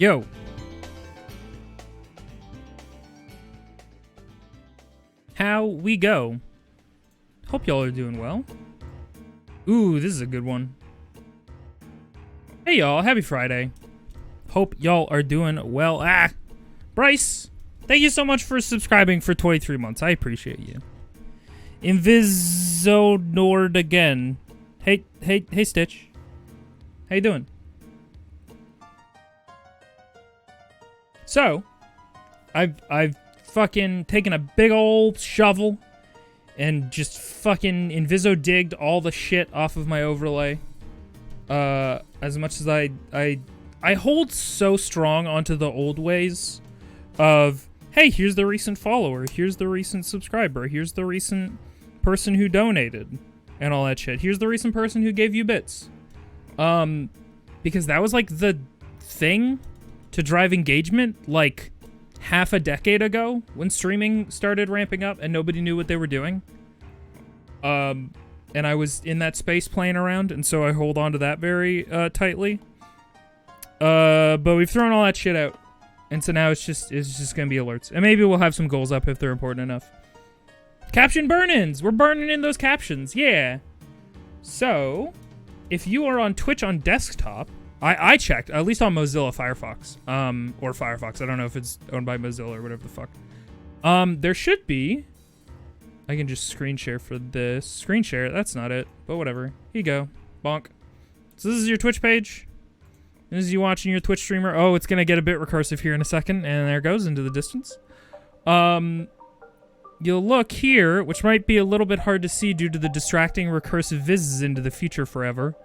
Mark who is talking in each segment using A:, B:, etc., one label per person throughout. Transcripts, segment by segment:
A: Yo. How we go? Hope y'all are doing well. Ooh, this is a good one. Hey y'all, happy Friday. Hope y'all are doing well. Bryce, thank you so much for subscribing for 23 months. I appreciate you. Invisoguy again. Hey, Stitch. How you doing? So, I've fucking taken a big old shovel and just fucking Inviso-digged all the shit off of my overlay. As much as I hold so strong onto the old ways of, hey, here's the recent follower, here's the recent subscriber, here's the recent person who donated, and all that shit. Here's the recent person who gave you bits. Because that was like the thing to drive engagement like half a decade ago when streaming started ramping up and nobody knew what they were doing. And I was in that space playing around, and so I hold on to that very tightly. But we've thrown all that shit out, and so now it's just gonna be alerts, and maybe we'll have some goals up if they're important enough. Caption burn-ins! We're burning in those captions, yeah. So, if you are on Twitch on desktop, I checked, at least on Mozilla Firefox, or Firefox. I don't know if it's owned by Mozilla or whatever the fuck. There should be. I can just screen share for this. Screen share, that's not it, but whatever. Here you go. Bonk. So this is your Twitch page. This is you watching your Twitch streamer. Oh, it's gonna get a bit recursive here in a second, and there it goes into the distance. You'll look here, which might be a little bit hard to see due to the distracting recursive vizzes into the future forever.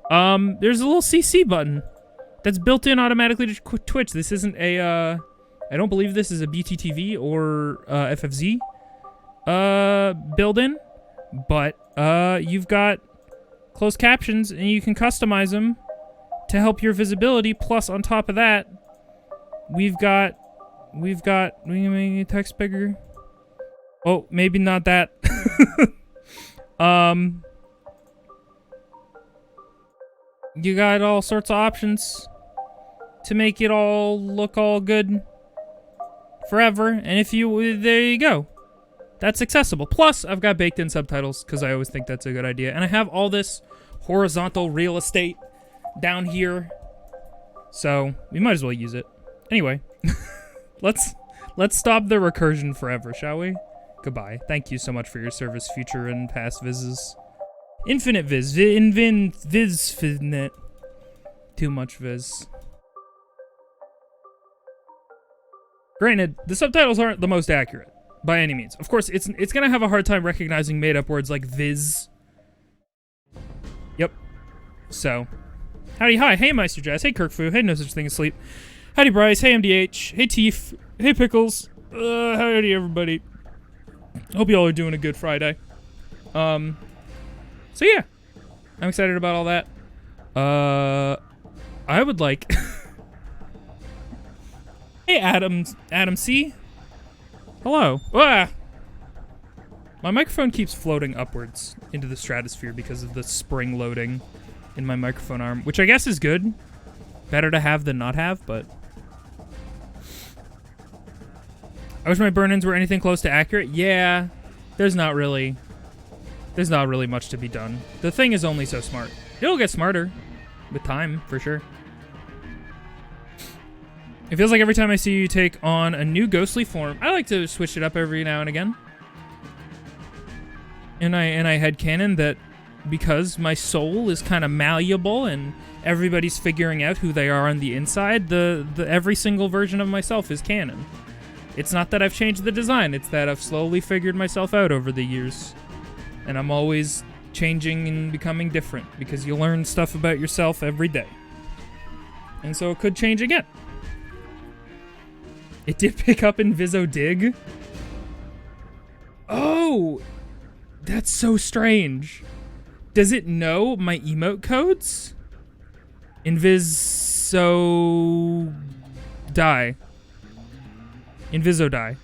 A: There's a little CC button that's built in automatically to Twitch. This isn't a, I don't believe this is a BTTV or FFZ build-in, but you've got closed captions and you can customize them to help your visibility. Plus, on top of that, we can make the text bigger. Oh, maybe not that. You got all sorts of options to make it all look all good forever. And if you, there you go. That's accessible. Plus, I've got baked in subtitles because I always think that's a good idea. And I have all this horizontal real estate down here. So, we might as well use it. Anyway, let's stop the recursion forever, shall we? Goodbye. Thank you so much for your service, future and past vizzes. Infinite viz. Vizfinite. Too much viz. Granted, the subtitles aren't the most accurate, by any means. Of course, it's gonna have a hard time recognizing made-up words like viz. Yep. So. Howdy, hi. Hey, Meister Jazz. Hey, Kirkfu. Hey, No Such Thing as Sleep. Howdy, Bryce. Hey, MDH. Hey, Teef. Hey, Pickles. Howdy, everybody. Hope y'all are doing a good Friday. So yeah, I'm excited about all that. I would like... Hey, Adam C. Hello. Ah! My microphone keeps floating upwards into the stratosphere because of the spring loading in my microphone arm, which I guess is good. Better to have than not have, but... I wish my burn-ins were anything close to accurate. Yeah, there's not really much to be done. The thing is only so smart. It'll get smarter with time, for sure. It feels like every time I see you take on a new ghostly form, I like to switch it up every now and again. And I headcanon that because my soul is kind of malleable and everybody's figuring out who they are on the inside, the every single version of myself is canon. It's not that I've changed the design, it's that I've slowly figured myself out over the years. And I'm always changing and becoming different because you learn stuff about yourself every day. And so it could change again. It did pick up Inviso-dig. Oh! That's so strange. Does it know my emote codes? Inviso-die. Inviso-die.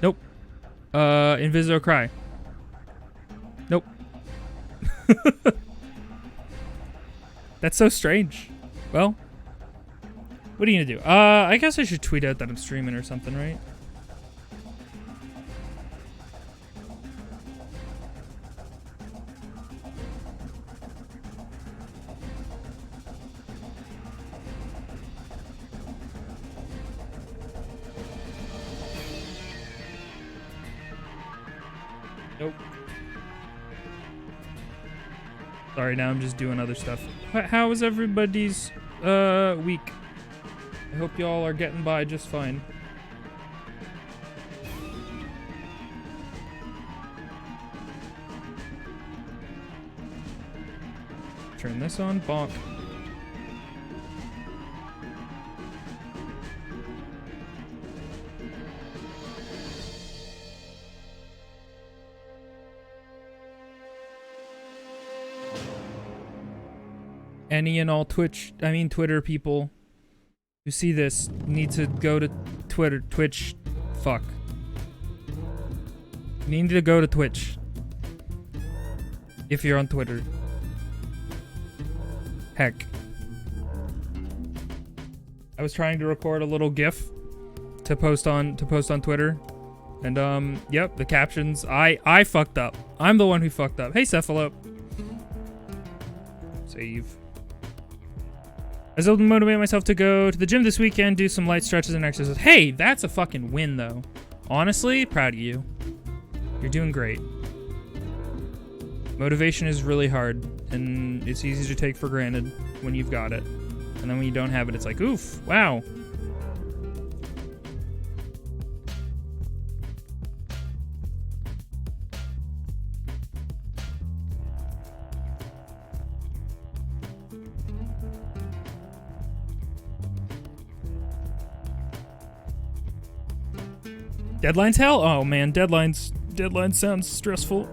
A: Nope. Inviso-cry. Nope. That's so strange. Well, What are you gonna do? I guess I should tweet out that I'm streaming or something, right? Nope. Sorry, now I'm just doing other stuff. How was everybody's week? I hope y'all are getting by just fine. Turn this on, bonk. Any and all Twitter people who see this need to go to Twitch. Fuck. You need to go to Twitch. If you're on Twitter. Heck. I was trying to record a little GIF to post on Twitter. And yep, the captions. I fucked up. I'm the one who fucked up. Hey Cephalo. Save. I was able to motivate myself to go to the gym this weekend, do some light stretches and exercises. Hey, that's a fucking win, though. Honestly, proud of you. You're doing great. Motivation is really hard, and it's easy to take for granted when you've got it. And then when you don't have it, it's like, oof, wow. Deadlines hell? Oh man, deadlines sounds stressful.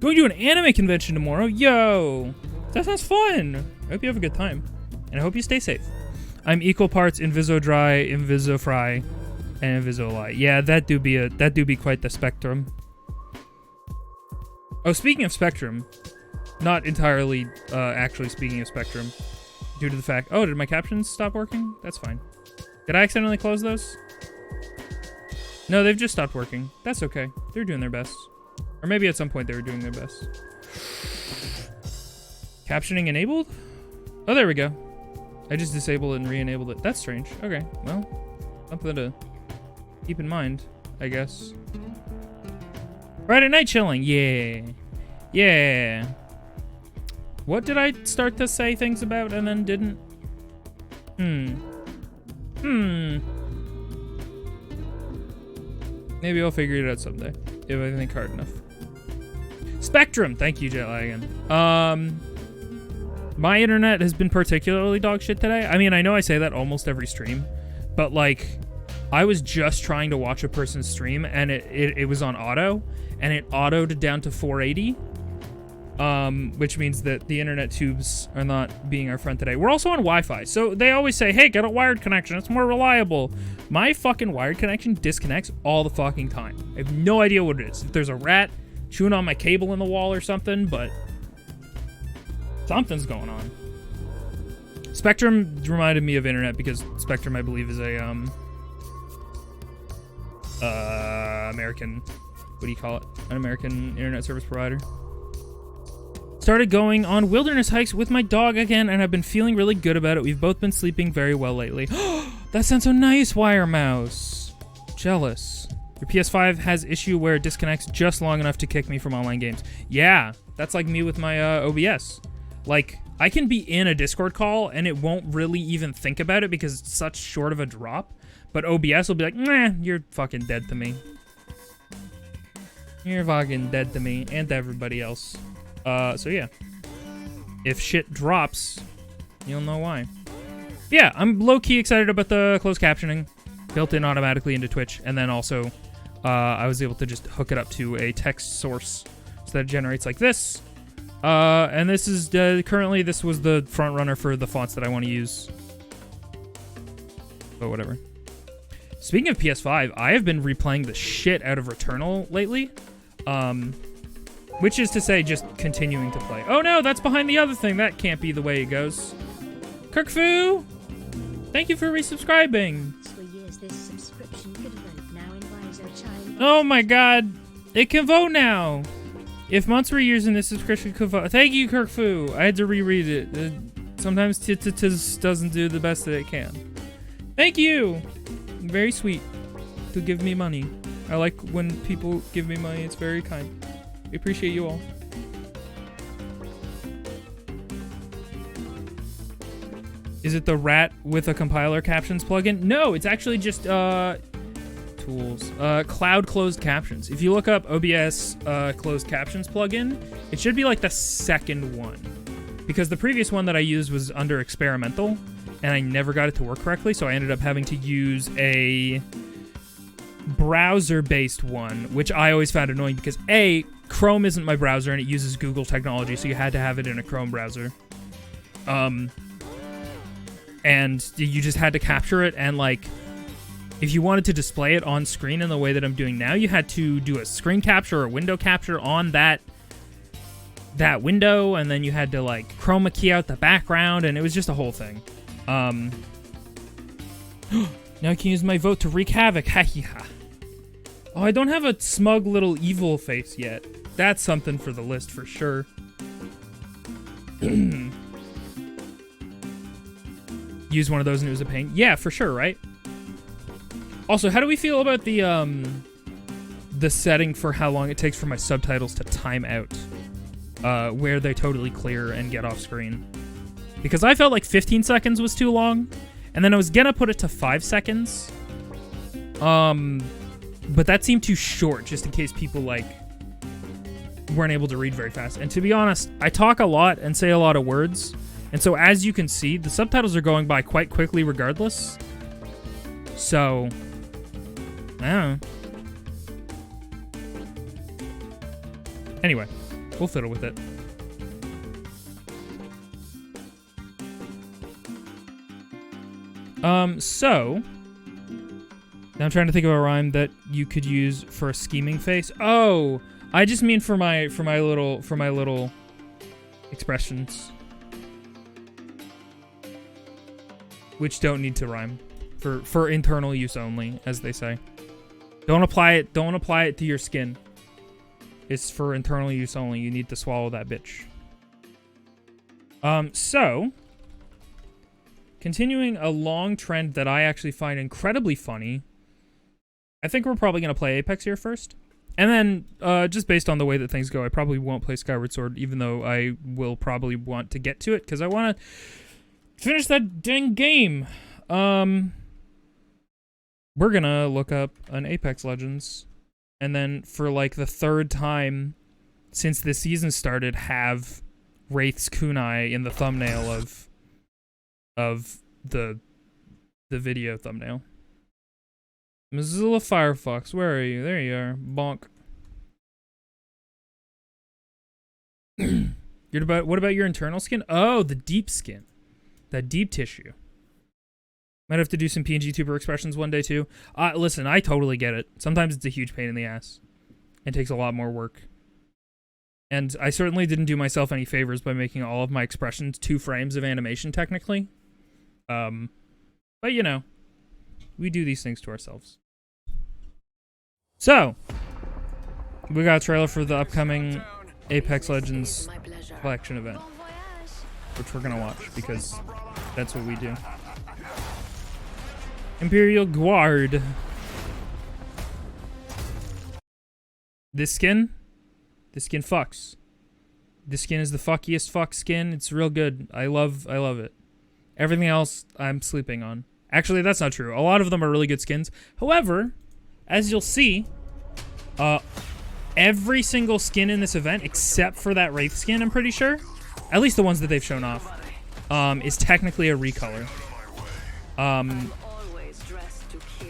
A: Going to an anime convention tomorrow? Yo! That sounds fun! I hope you have a good time. And I hope you stay safe. I'm equal parts Invisoguy, Invisofry, and Invisoguy. Yeah, that do be quite the spectrum. Oh, speaking of spectrum, not entirely actually speaking of spectrum, due to the fact... Oh, did my captions stop working? That's fine. Did I accidentally close those? No, they've just stopped working. That's okay. They're doing their best. Or maybe at some point they were doing their best. Captioning enabled? Oh, there we go. I just disabled it and re-enabled it. That's strange. Okay, well, something to keep in mind, I guess. Friday night chilling. Yeah. Yeah. What did I start to say things about and then didn't? Maybe I'll figure it out someday, if I think hard enough. Spectrum! Thank you, Jetlagan. My internet has been particularly dog shit today. I mean, I know I say that almost every stream, but like, I was just trying to watch a person's stream, and it was on auto, and it autoed down to 480, which means that the internet tubes are not being our friend today. We're also on Wi-Fi, so they always say, hey, get a wired connection, it's more reliable. My fucking wired connection disconnects all the fucking time. I have no idea what it is. If there's a rat chewing on my cable in the wall or something, but something's going on. Spectrum reminded me of internet because Spectrum, I believe, is a American, what do you call it? An American internet service provider. Started going on wilderness hikes with my dog again, and I've been feeling really good about it. We've both been sleeping very well lately. That sounds so nice, Wire Mouse. Jealous. Your PS5 has issue where it disconnects just long enough to kick me from online games. Yeah, that's like me with my OBS. Like, I can be in a Discord call, and it won't really even think about it because it's such short of a drop. But OBS will be like, nah, you're fucking dead to me. You're fucking dead to me, and to everybody else. So yeah. If shit drops, you'll know why. Yeah, I'm low-key excited about the closed captioning. Built in automatically into Twitch. And then also, I was able to just hook it up to a text source so that it generates like this. And this is, currently, this was the front runner for the fonts that I want to use. But whatever. Speaking of PS5, I have been replaying the shit out of Returnal lately. Which is to say, just continuing to play. Oh no, that's behind the other thing. That can't be the way it goes. Kirkfu! Thank you for resubscribing.
B: For years, this subscription could vote. Now Inviso chime.
A: Oh my god. It can vote now. If months were years in this subscription could vote. Thank you, Kirk Fu. I had to reread it. Sometimes Tiz doesn't do the best that it can. Thank you. Very sweet to give me money. I like when people give me money. It's very kind. I appreciate you all. Is it the rat with a compiler captions plugin? No, it's actually just tools. Cloud closed captions. If you look up OBS closed captions plugin, it should be like the second one. Because the previous one that I used was under experimental, and I never got it to work correctly, so I ended up having to use a browser-based one, which I always found annoying because A, Chrome isn't my browser and it uses Google technology, so you had to have it in a Chrome browser. And you just had to capture it, and like, if you wanted to display it on screen in the way that I'm doing now, you had to do a screen capture or window capture on that window, and then you had to like chroma key out the background, and it was just a whole thing. Now I can use my vote to wreak havoc. Ha ha. Oh, I don't have a smug little evil face yet. That's something for the list for sure. Use one of those and it was a pain. Yeah, for sure, right? Also, how do we feel about the setting for how long it takes for my subtitles to time out? Where they totally clear and get off screen. Because I felt like 15 seconds was too long, and then I was gonna put it to 5 seconds. But that seemed too short, just in case people, like, weren't able to read very fast. And to be honest, I talk a lot and say a lot of words, and so as you can see, the subtitles are going by quite quickly regardless. So, I don't know. Anyway, we'll fiddle with it. So now I'm trying to think of a rhyme that you could use for a scheming face. Oh, I just mean for my little expressions, which don't need to rhyme, for internal use only, as they say. Don't apply it to your skin. It's for internal use only. You need to swallow that bitch. So continuing a long trend that I actually find incredibly funny, I think we're probably going to play Apex here first. And then, just based on the way that things go, I probably won't play Skyward Sword, even though I will probably want to get to it, because I want to finish that dang game. We're going to look up an Apex Legends, and then for like the third time since this season started, have Wraith's kunai in the thumbnail of the video thumbnail. Mozilla Firefox, where are you? There you are. Bonk. What about your internal skin? Oh, the deep skin. That deep tissue. Might have to do some PNG tuber expressions one day too. Listen, I totally get it. Sometimes it's a huge pain in the ass. It takes a lot more work. And I certainly didn't do myself any favors by making all of my expressions 2 frames of animation technically. But you know, we do these things to ourselves. So, we got a trailer for the upcoming Apex Legends collection event, which we're gonna watch because that's what we do. Imperial Guard. This skin fucks. This skin is the fuckiest fuck skin. It's real good. I love it. Everything else I'm sleeping on. Actually, that's not true. A lot of them are really good skins. However, as you'll see, every single skin in this event, except for that Wraith skin, I'm pretty sure, at least the ones that they've shown off, is technically a recolor.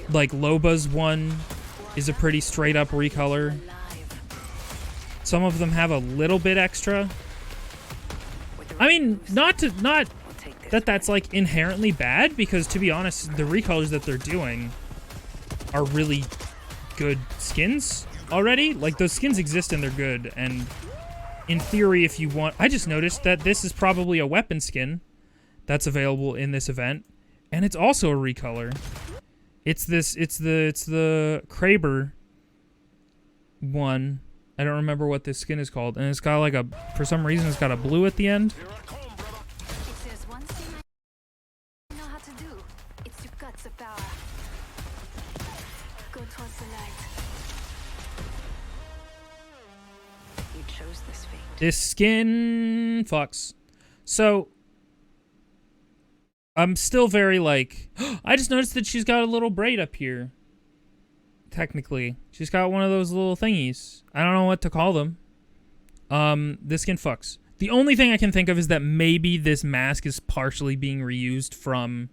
A: Like Loba's one is a pretty straight up recolor. Some of them have a little bit extra. I mean, not that that's like inherently bad, because to be honest, the recolors that they're doing are really good skins already. Like, those skins exist and they're good, and in theory, if you want... I just noticed that this is probably a weapon skin that's available in this event, And it's also a recolor. It's the Kraber one. I don't remember what this skin is called. And it's got like a, for some reason, it's got a blue at the end.
B: If there's one thing I know how to do, it's to cut the power. Go towards the light. You chose this fate.
A: This skin fucks. So, I'm still very like, I just noticed that she's got a little braid up here. Technically. She's got one of those little thingies. I don't know what to call them. This skin fucks. The only thing I can think of is that maybe this mask is partially being reused from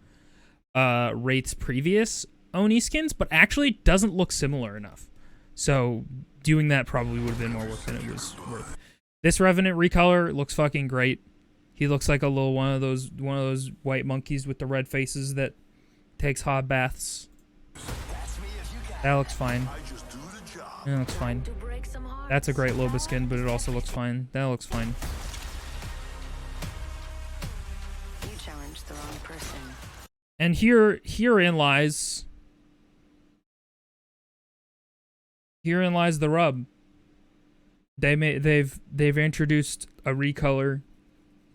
A: Wraith's previous Oni skins, but actually doesn't look similar enough. So doing that probably would have been more work than it was worth. This Revenant recolor looks fucking great. He looks like a little one of those white monkeys with the red faces that takes hot baths. That looks fine. That looks fine. That's a great Loba skin, but it also looks fine. That looks fine.
B: You challenged the wrong person.
A: And herein lies the rub. They've introduced a recolor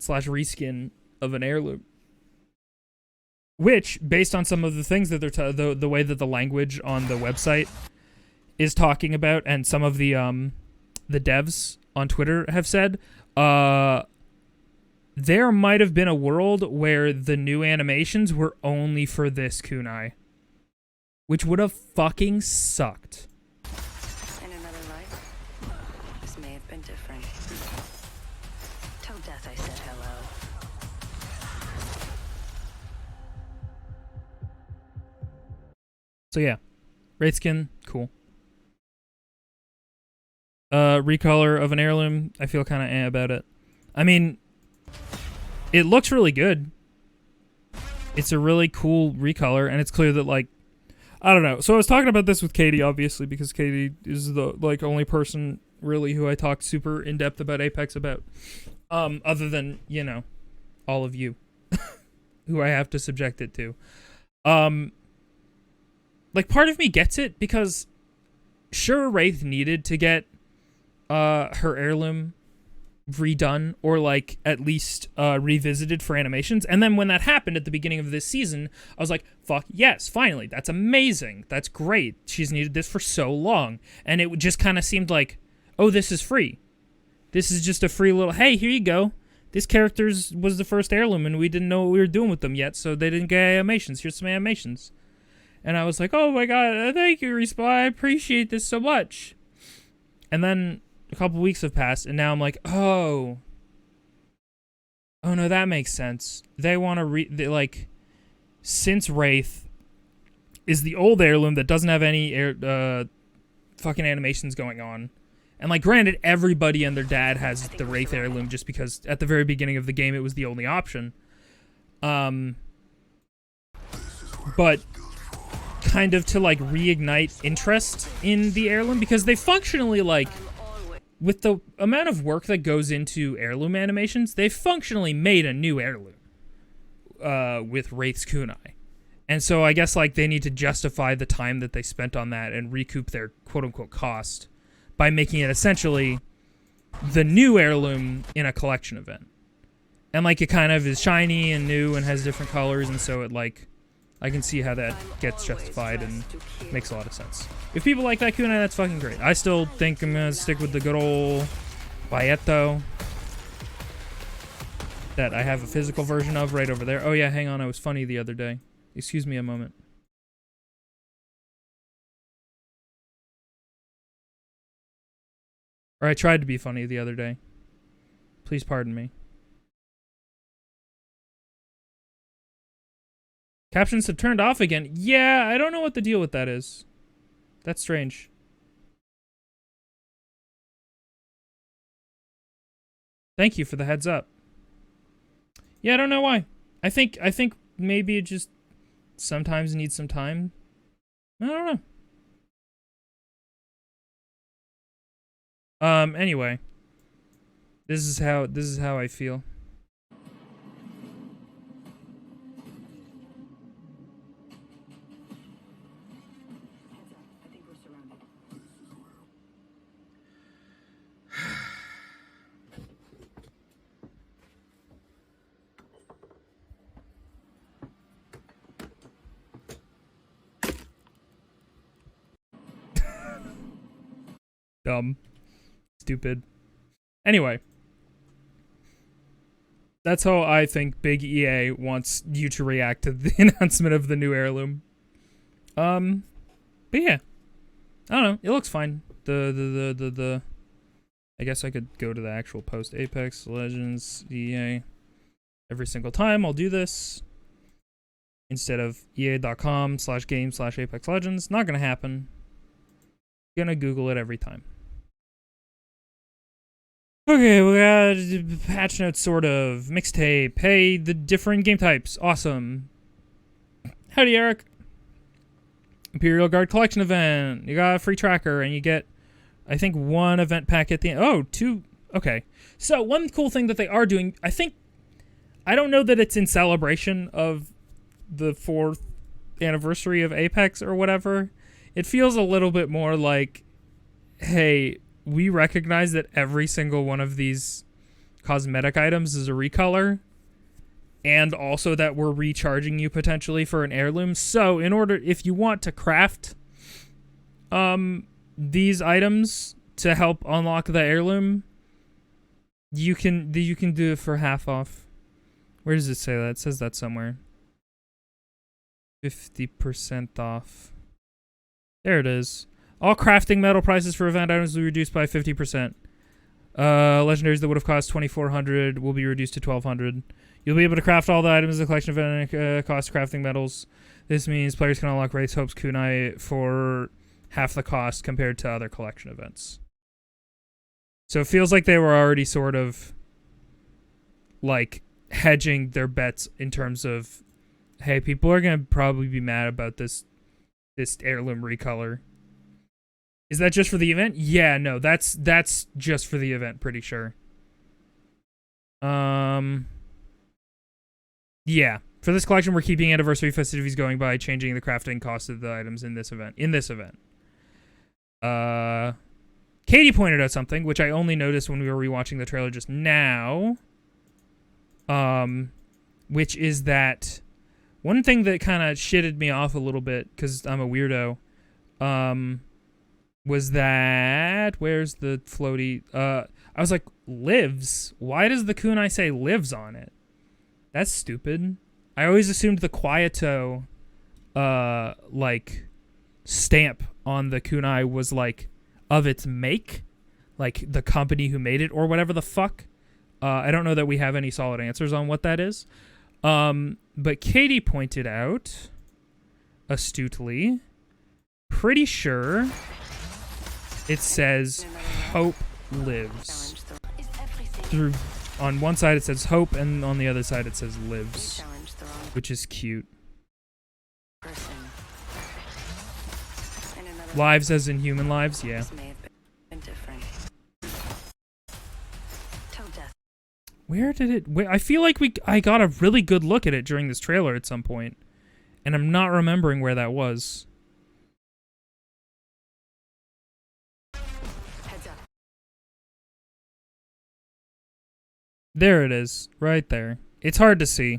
A: / reskin of an heirloom, which, based on some of the things that they're the way that the language on the website is talking about, and some of the devs on Twitter have said, there might have been a world where the new animations were only for this kunai, which would have fucking sucked.
B: In another life, this may have been different. Tell death I said hello.
A: So yeah, Wraith skin, cool. Recolor of an heirloom, I feel kind of about it. I mean, it looks really good. It's a really cool recolor, and it's clear that, like, I don't know. So I was talking about this with Katie, obviously, because Katie is the, like, only person, really, who I talk super in-depth about Apex about. Other than, you know, all of you, who I have to subject it to. Like, part of me gets it, because sure, Wraith needed to get her heirloom redone, or, like, at least revisited for animations. And then when that happened at the beginning of this season, I was like, fuck yes, finally, that's amazing. That's great. She's needed this for so long. And it just kind of seemed like, oh, this is free. This is just a free little, hey, here you go. This character was the first heirloom, and we didn't know what we were doing with them yet, so they didn't get animations. Here's some animations. And I was like, oh my god, thank you, Respawn. I appreciate this so much. And then a couple weeks have passed, and now I'm like, oh no, that makes sense. They want to like, since Wraith is the old heirloom that doesn't have any fucking animations going on, and, like, granted, everybody and their dad has the Wraith heirloom just because at the very beginning of the game it was the only option. But kind of to, like, reignite interest in the heirloom, because they functionally, like, with the amount of work that goes into heirloom animations, they functionally made a new heirloom with Wraith's kunai. And so I guess, like, they need to justify the time that they spent on that and recoup their quote-unquote cost by making it essentially the new heirloom in a collection event. And, like, it kind of is shiny and new and has different colors, and so it, like, I can see how that gets justified and makes a lot of sense. If people like that kunai, that's fucking great. I still think I'm gonna stick with the good old Baeto that I have a physical version of right over there. Oh yeah, hang on, I was funny the other day. Excuse me a moment. Or I tried to be funny the other day. Please pardon me. Captions have turned off again. Yeah, I don't know what the deal with that is. That's strange. Thank you for the heads up. Yeah, I don't know why. I think maybe it just sometimes needs some time. I don't know. Anyway. This is how I feel. Dumb. Stupid. Anyway. That's how I think Big EA wants you to react to the announcement of the new heirloom. But yeah. I don't know. It looks fine. I guess I could go to the actual post. Apex Legends EA. Every single time I'll do this. Instead of ea.com/game/Apex Legends. Not gonna happen. Gonna Google it every time. Okay, we got patch notes, sort of. Mixtape. Hey, the different game types. Awesome. Howdy, Eric. Imperial Guard Collection event. You got a free tracker, and you get, I think, 1 event pack at the end. Oh, 2. Okay. So, one cool thing that they are doing, I don't know that it's in celebration of the 4th anniversary of Apex or whatever. It feels a little bit more like, hey, we recognize that every single one of these cosmetic items is a recolor, and also that we're recharging you potentially for an heirloom. So if you want to craft these items to help unlock the heirloom, you can do it for half off. Where does it say that? It says that somewhere. 50% off. There it is. All crafting metal prices for event items will be reduced by 50%. Legendaries that would have cost $2,400 will be reduced to $1,200. You'll be able to craft all the items in the collection event cost crafting metals. This means players can unlock Wraith, Hope's kunai for half the cost compared to other collection events. So it feels like they were already sort of like hedging their bets in terms of, hey, people are going to probably be mad about this heirloom recolor. Is that just for the event? Yeah, no, that's just for the event, pretty sure. Yeah. For this collection, we're keeping anniversary festivities going by changing the crafting cost of the items in this event. Katie pointed out something, which I only noticed when we were rewatching the trailer just now. Which is that one thing that kind of shitted me off a little bit, because I'm a weirdo, was that, where's the floaty? I was like, lives? Why does the kunai say lives on it? That's stupid. I always assumed the Quieto, like, stamp on the kunai was, like, of its make. Like, the company who made it, or whatever the fuck. I don't know that we have any solid answers on what that is. But Katie pointed out, astutely, pretty sure it says Hope lives. On one side it says Hope, and on the other side it says lives, which is cute. Lives as in human lives, yeah. Where did it... I feel like I got a really good look at it during this trailer at some point, and I'm not remembering where that was. There it is, right there. It's hard to see,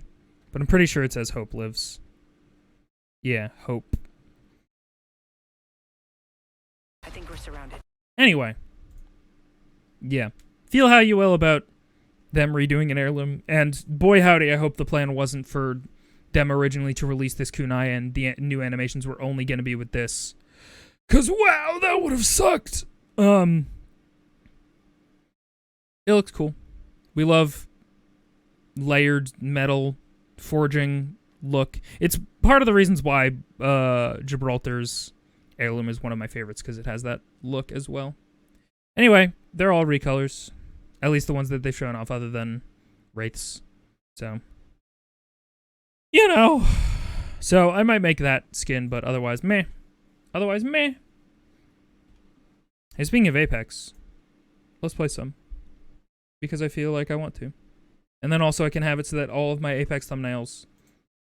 A: but I'm pretty sure it says Hope lives. Yeah, Hope.
B: I think we're surrounded.
A: Anyway. Yeah. Feel how you will about them redoing an heirloom, and boy howdy, I hope the plan wasn't for them originally to release this kunai and the new animations were only going to be with this. 'Cause wow, that would have sucked! It looks cool. We love layered metal forging look. It's part of the reasons why Gibraltar's heirloom is one of my favorites, because it has that look as well. Anyway, they're all recolors. At least the ones that they've shown off, other than Wraiths. So, you know. So, I might make that skin, but otherwise, meh. Otherwise, meh. Hey, speaking of Apex, let's play some. Because I feel like I want to. And then also I can have it so that all of my Apex thumbnails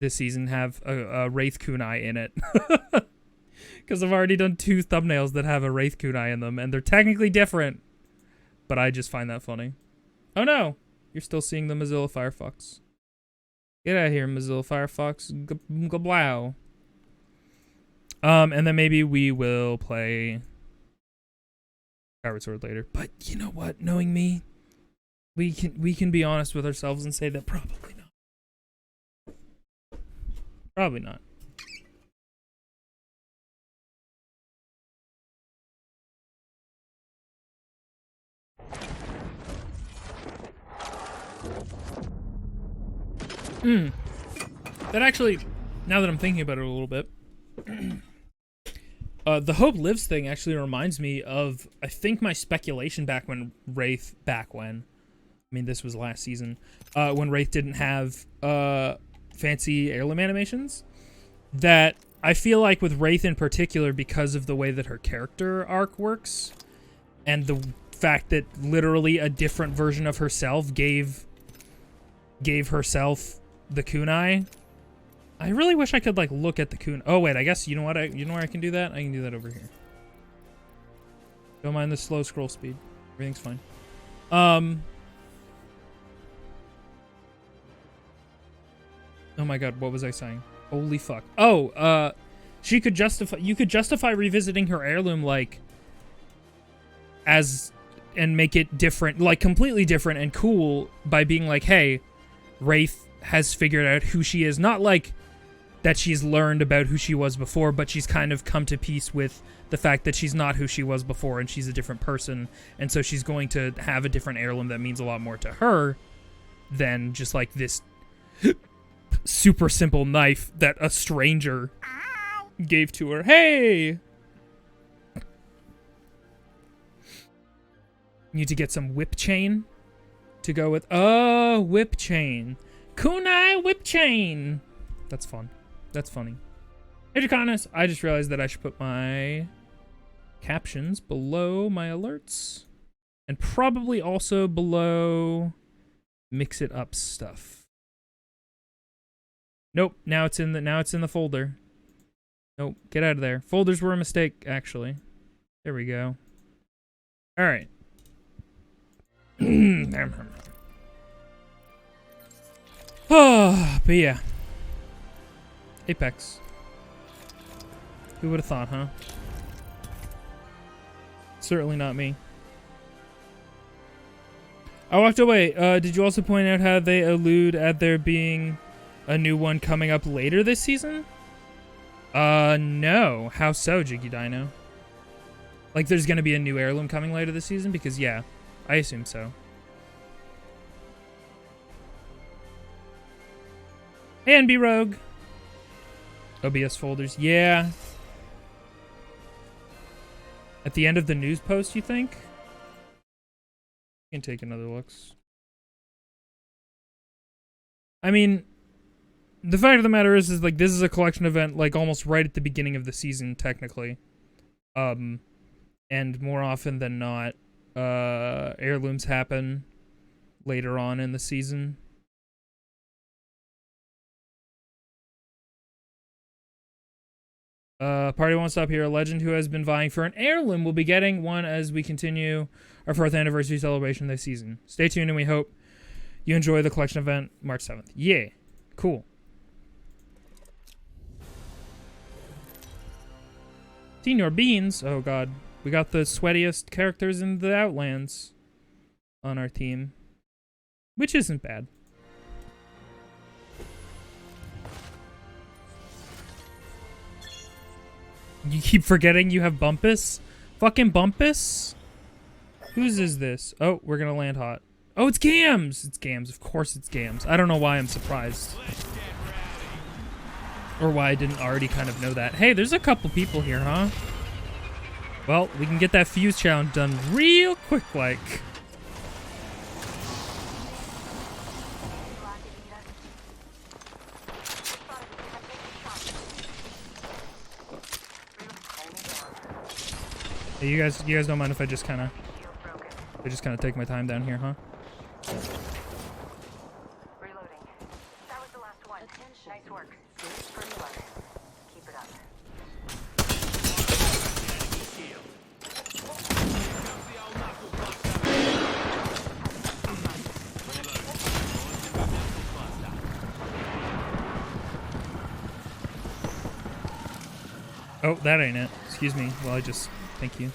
A: this season have a Wraith kunai in it. Because I've already done 2 thumbnails that have a Wraith kunai in them, and they're technically different. But I just find that funny. Oh no! You're still seeing the Mozilla Firefox. Get out of here, Mozilla Firefox. Gablow. And then maybe we will play Skyward Sword later. But you know what? Knowing me, we can be honest with ourselves and say that probably not. Probably not. That actually, now that I'm thinking about it a little bit, the Hope Lives thing actually reminds me of, I think, my speculation back when Wraith, I mean, this was last season, when Wraith didn't have fancy heirloom animations, that I feel like with Wraith in particular, because of the way that her character arc works, and the fact that literally a different version of herself gave herself the kunai. I really wish I could like look at the kunai. Oh wait, I guess you know what? You know where I can do that? I can do that over here. Don't mind the slow scroll speed. Everything's fine. Oh my god, what was I saying? Holy fuck. Oh, you could justify revisiting her heirloom like and make it different, like completely different and cool by being like, hey, Wraith has figured out who she is. Not like that she's learned about who she was before, but she's kind of come to peace with the fact that she's not who she was before and she's a different person. And so she's going to have a different heirloom that means a lot more to her than just like this super simple knife that a stranger gave to her. Hey! Need to get some whip chain to go with. Oh, whip chain. Kunai whip chain. That's fun. That's funny. Hey, Jacanis, I just realized that I should put my captions below my alerts. And probably also below mix it up stuff. Nope, now it's in the folder. Nope, get out of there. Folders were a mistake, actually. There we go. Alright. Oh, but yeah. Apex. Who would have thought, huh? Certainly not me. I walked away. Did you also point out how they allude at there being a new one coming up later this season? No. How so, Jiggy Dino? Like, there's gonna be a new heirloom coming later this season? Because, yeah, I assume so. Hey, NB Rogue. OBS folders. Yeah. At the end of the news post, you think? You can take another looks. I mean, the fact of the matter is like, this is a collection event, like, almost right at the beginning of the season, technically. And more often than not, heirlooms happen later on in the season. Party won't stop here. A legend who has been vying for an heirloom will be getting one as we continue our 4th anniversary celebration this season. Stay tuned and we hope you enjoy the collection event March 7th. Yeah. Cool. Senior Beans. Oh god. We got the sweatiest characters in the Outlands on our team. Which isn't bad. You keep forgetting you have Bumpus? Fucking Bumpus? Whose is this? Oh, we're gonna land hot. Oh, it's Gams! It's Gams. Of course it's Gams. I don't know why I'm surprised. Or why I didn't already kind of know that. Hey, there's a couple people here, huh? Well, we can get that fuse challenge done real quick, like. Hey, you guys don't mind if I just kind of take my time down here, huh?
B: Reloading. That was the last one. Attention. Nice work. First blood. Keep it up.
A: Oh, that ain't it. Excuse me. Well, thank you.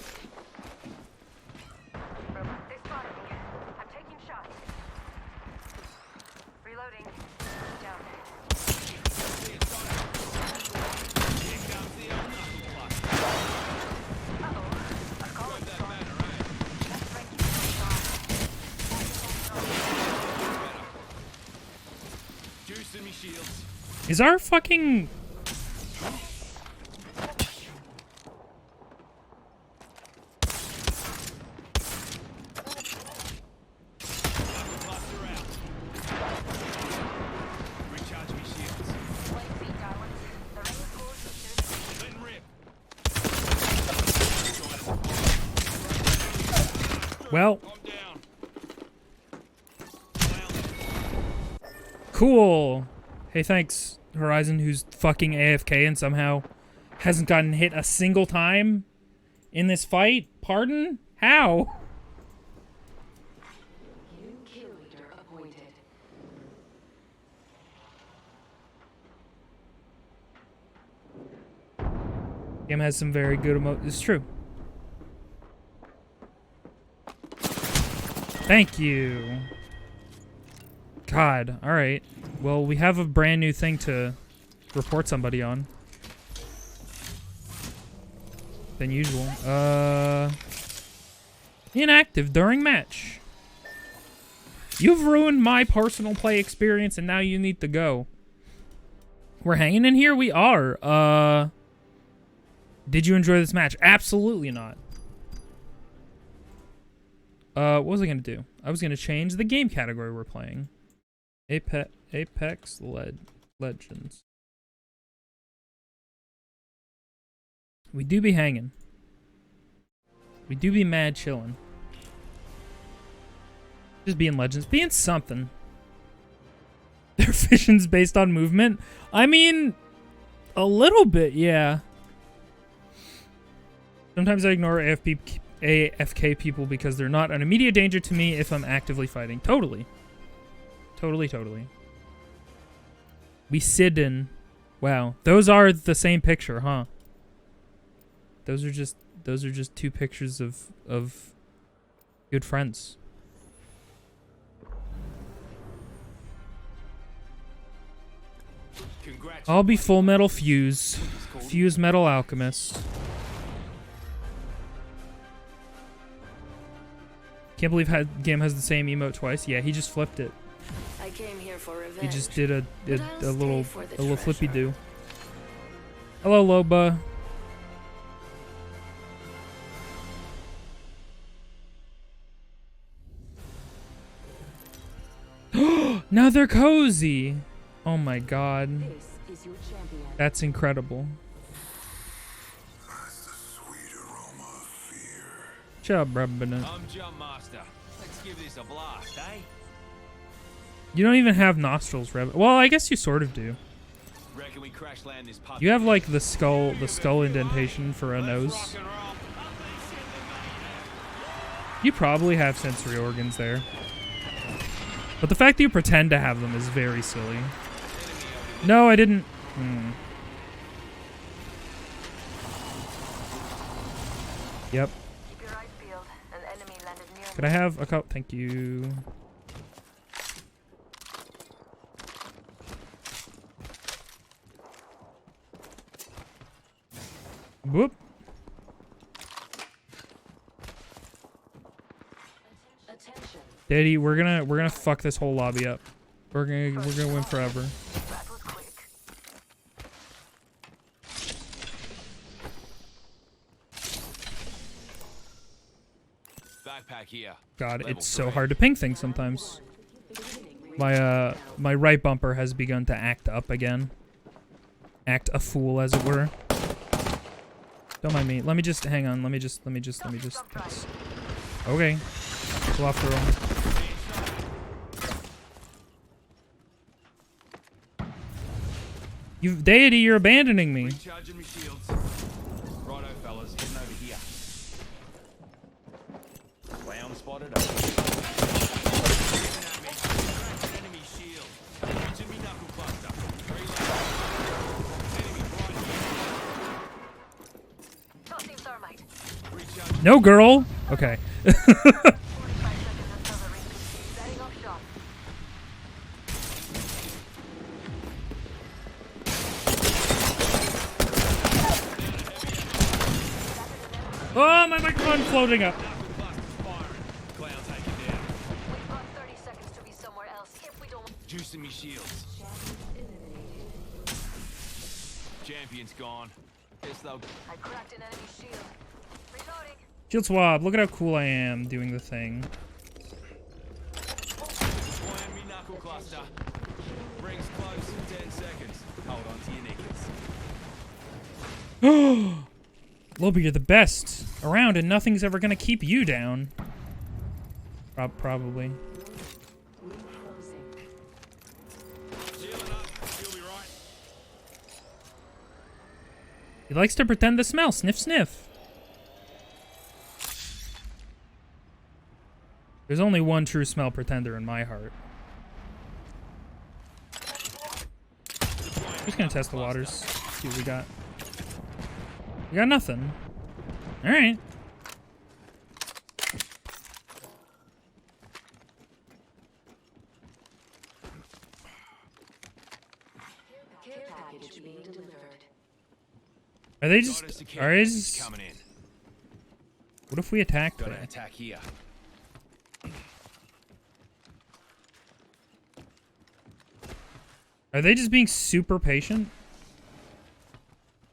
B: Reloading. Down.
A: Is our fucking... Well, cool. Hey, thanks, Horizon, who's fucking AFK and somehow hasn't gotten hit a single time in this fight. Pardon? How?
B: New kill leader appointed.
A: Game has some very good It's true. Thank you. God, alright. Well, we have a brand new thing to report somebody on. Than usual. Inactive during match. You've ruined my personal play experience and now you need to go. We're hanging in here? We are. Did you enjoy this match? Absolutely not. What was I gonna do? I was gonna change the game category we're playing. Apex Legends. We do be hanging. We do be mad chilling. Just being Legends. Being something. Their vision's based on movement? I mean, a little bit, yeah. Sometimes I ignore AFK people because they're not an immediate danger to me if I'm actively fighting. Totally. Totally. We Sidden. Wow. Those are the same picture, huh? Those are just two pictures of good friends. I'll be Full Metal Fuse. Fuse Metal Alchemist. Can't believe game has the same emote twice. Yeah, he just flipped it.
B: I came here for revenge.
A: He just did a little flippy do. Hello, Loba. Now they're cozy. Oh my god.
B: This is your champion.
A: That's incredible.
C: That's the sweet aroma of fear.
A: Chub, Rubbin.
D: I'm Jump Master. Let's give this a blast, eh?
A: You don't even have nostrils, Reb. Well, I guess you sort of do.
D: Reckon we crash land this puppy.
A: You have like the skull indentation for a nose. You probably have sensory organs there. But the fact that you pretend to have them is very silly. No, I didn't. Yep.
B: Keep your eyes peeled. An enemy landed near
A: Could I have a cup? Thank you. Whoop.
B: Attention.
A: Daddy, we're gonna fuck this whole lobby up. We're gonna win forever.
B: That was quick.
D: Backpack here.
A: God,
D: Level
A: it's so
D: 3.
A: hard to ping things sometimes. My right bumper has begun to act up again. Act a fool, as it were. Don't mind me. Let me just hang on. Let me just. Thanks. Okay. Go off the roll. Deity, you're abandoning me.
D: Recharging me shields. Righto, fellas, heading over here. Clown spotted up. Enemy shield. Reaching me knuckle cluster. Enemy right here.
B: Tossing thermite.
D: Recharging.
A: No, girl. Okay.
B: 45 seconds until the ring. Setting off shot.
A: my microphone floating up.
D: Knuckle cluster's firing. Clown taken down.
E: We've got 30 seconds to be somewhere else if we don't.
D: Juicing me shields. Champion's gone. Guess they'll.
E: I cracked an enemy shield. Reloading.
A: Shield swab. Look at how cool I am doing the thing.
D: Deploying me knuckle cluster. Rings close in 10 seconds. Hold on to your knickers.
A: Lobby, you're the best around, and nothing's ever gonna keep you down. Probably.
D: Sealing up. You'll be right.
A: He likes to pretend to smell. Sniff, sniff. There's only one true smell pretender in my heart. Just gonna test the waters. See what we got. We got nothing. Alright.
E: Care package being delivered.
A: Are they just... Are they
D: He's
A: just...
D: coming in.
A: What if we attack
D: Got
A: them?
D: an attack here.
A: Are they just being super patient?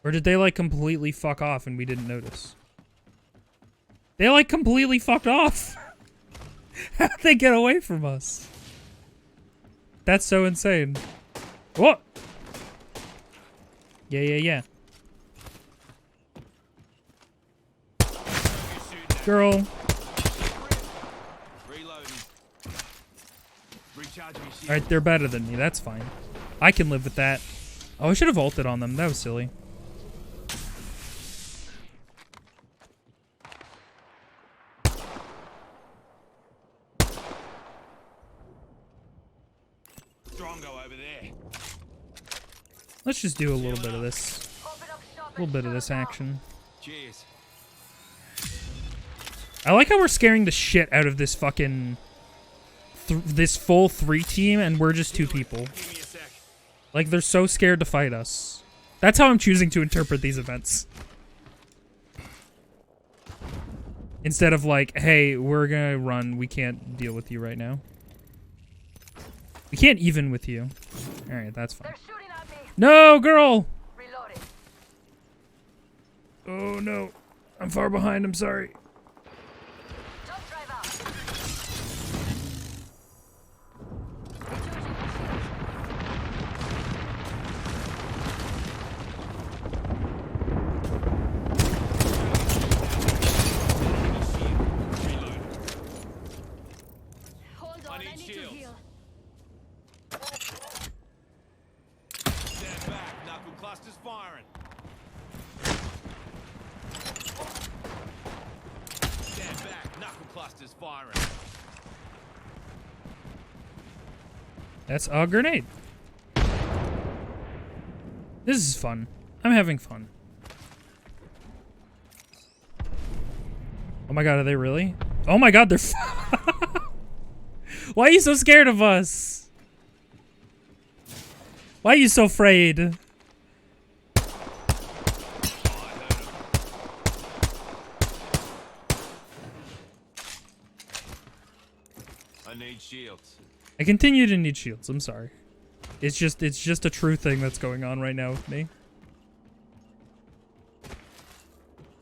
A: Or did they, like, completely fuck off and we didn't notice? They, like, completely fucked off! How'd they get away from us? That's so insane. What? Yeah, yeah, yeah. Girl.
D: Reloading. Recharging me shield.
A: Alright, they're better than me. That's fine. I can live with that. Oh, I should have ulted on them. That was silly.
D: Strongo over there.
A: Let's just do a little bit of this.
E: Open up shop.
A: A little bit of this action.
D: Cheers.
A: I like how we're scaring the shit out of this fucking... this full 3 team, and we're just 2 people.
D: Give me a sec.
A: Like, they're so scared to fight us. That's how I'm choosing to interpret these events. Instead of like, hey, we're gonna run, we can't deal with you right now. We can't even with you. Alright, that's fine.
E: They're shooting at me.
A: No, girl!
E: Reloading.
A: Oh, no. I'm far behind, I'm sorry.
E: Jump drive out.
D: Reload.
E: Hold
D: I
E: on,
D: need
E: I need to
D: shields.
E: heal.
D: Stand back. Knuckle cluster's firing. Stand back. Knuckle cluster's firing.
A: That's a grenade. This is fun. I'm having fun. Oh my god, are they really? Oh my god, they're Why are you so scared of us? Why are you so afraid?
D: Oh, I heard him. I need shields.
A: I continue to need shields, I'm sorry. It's just a true thing that's going on right now with me.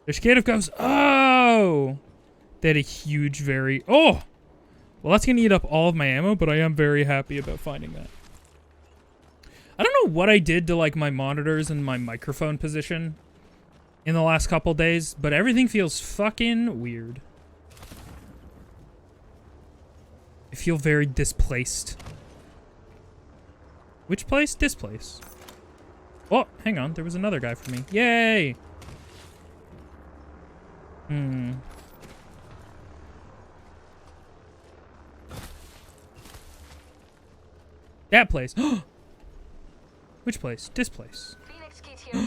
A: They're scared of ghosts. Oh! They had a huge, very... Oh! Well, that's gonna eat up all of my ammo, but I am very happy about finding that. I don't know what I did to, like, my monitors and my microphone position in the last couple days, but everything feels fucking weird. I feel very displaced. Which place? This place. Oh, hang on. There was another guy for me. Yay! That place. Which place? This place.
E: Phoenix kit here.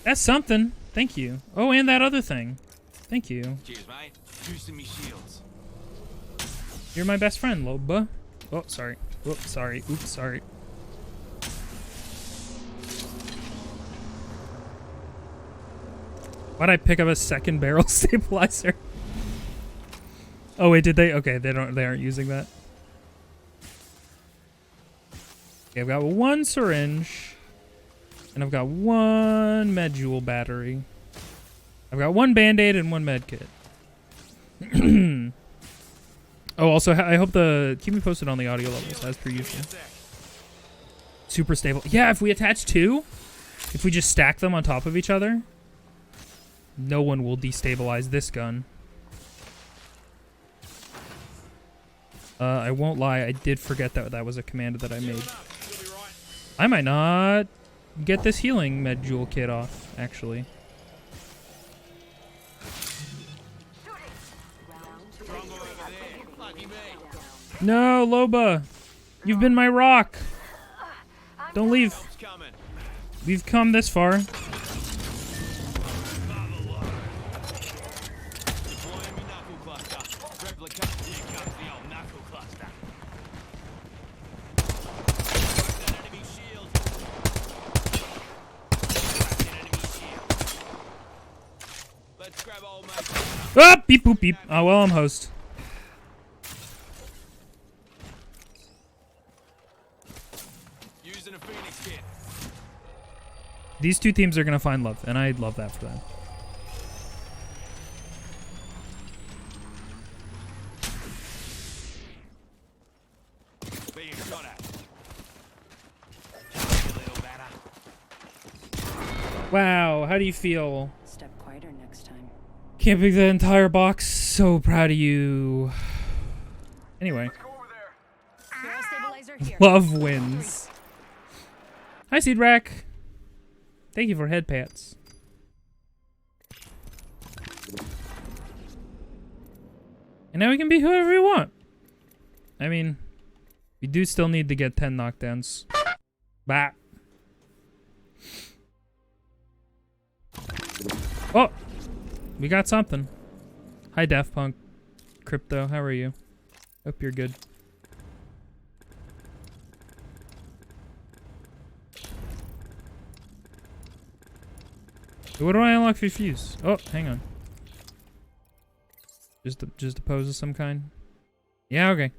A: That's something. Thank you. Oh, and that other thing. Thank you.
D: Cheers, mate. Juicing me shields.
A: You're my best friend, Loba. Oh, sorry. Oops, sorry. Oops, sorry. Why'd I pick up a second barrel stabilizer? Oh wait, did they? Okay, they aren't using that. Okay, I've got one syringe. And I've got one medjool battery. I've got one band-aid and one med kit. Oh, also, I hope keep me posted on the audio levels, as per usual. Super stable. Yeah, if we attach two, if we just stack them on top of each other, no one will destabilize this gun. I won't lie, I did forget that was a command that I made. I might not get this healing medjool kit off, actually. No, Loba! You've been my rock! Don't leave. We've come this far. Ah, beep boop beep. Oh well, I'm host.
D: Using a Phoenix kit.
A: These two teams are gonna find love, and I love that for them.
D: Being shot at.
A: Wow, how do you feel?
B: Step quieter next time.
A: Can't pick the entire box. So proud of you. Anyway.
E: Barrel stabilizer here.
A: Love wins. Hi, Seed Rack. Thank you for head pats. And now we can be whoever we want. I mean, we do still need to get 10 knockdowns. Bah. Oh! We got something. Hi, Daft Punk. Crypto, how are you? Hope you're good. What do I unlock for fuse? Oh, hang on. Just a pose of some kind? Yeah, okay.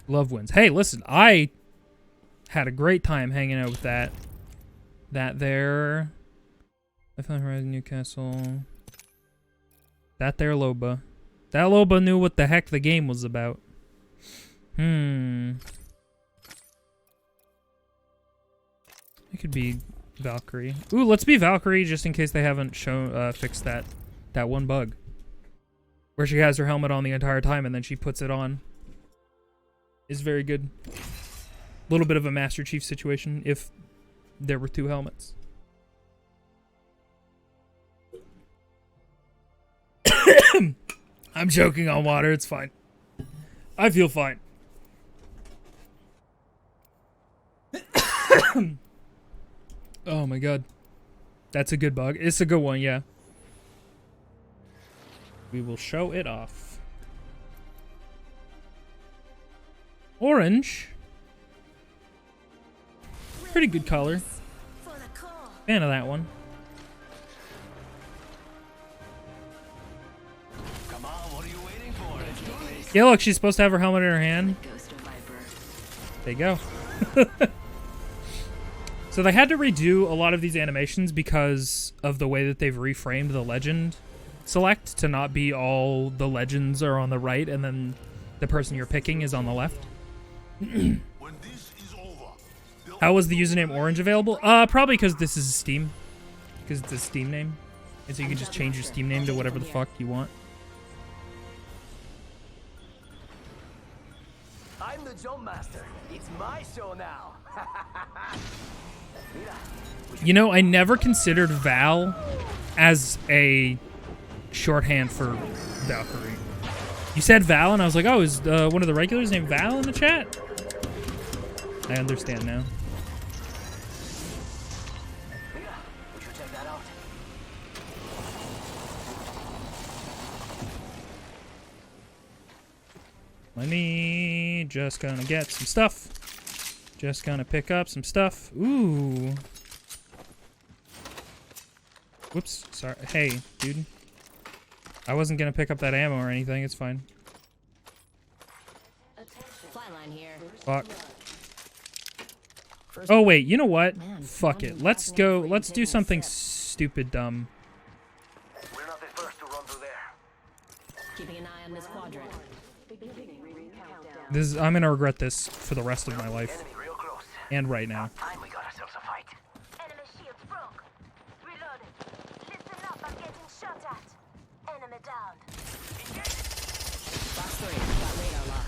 A: Love wins. Hey, listen, I had a great time hanging out with that there. I found Horizon Newcastle. That there Loba. That Loba knew what the heck the game was about. It could be Valkyrie. Ooh, let's be Valkyrie just in case they haven't fixed that one bug. Where she has her helmet on the entire time and then she puts it on. Is very good. Little bit of a Master Chief situation if there were two helmets. I'm choking on water, it's fine. I feel fine. Oh my god. That's a good bug. It's a good one, yeah. We will show it off. Orange. Pretty good color. Fan of that one.
D: Come on, what are you waiting for?
A: Yeah, look, she's supposed to have her helmet in her hand. There you go. So they had to redo a lot of these animations because of the way that they've reframed the legend select to not be all the legends are on the right and then the person you're picking is on the left.
C: When this is over,
A: How was the username Orange available? Probably because this is Steam. Because it's a Steam name. And so you can just change your Steam name to whatever the fuck you want.
F: I'm the jump master. It's my show now.
A: You know, I never considered Val as a shorthand for Valkyrie. You said Val, and I was like, oh, is one of the regulars named Val in the chat? I understand now.
F: We should check that out.
A: Let me just gonna get some stuff. Just gonna pick up some stuff. Ooh. Whoops. Sorry. Hey, dude. I wasn't gonna pick up that ammo or anything. It's fine.
B: Flyline here.
A: Fuck. Oh wait, you know what? Fuck it. Let's go. Let's do something stupid dumb.
F: We're not the first to run through there.
B: Keeping an eye on this quadrant.
A: I'm gonna regret this for the rest of my life.
F: Enemy real close.
A: And right now.
F: Time we got ourselves a fight.
E: Enemy shields broke. Reloading. Listen up, I'm getting shot at. Enemy down.
B: Box 3, got radar lock.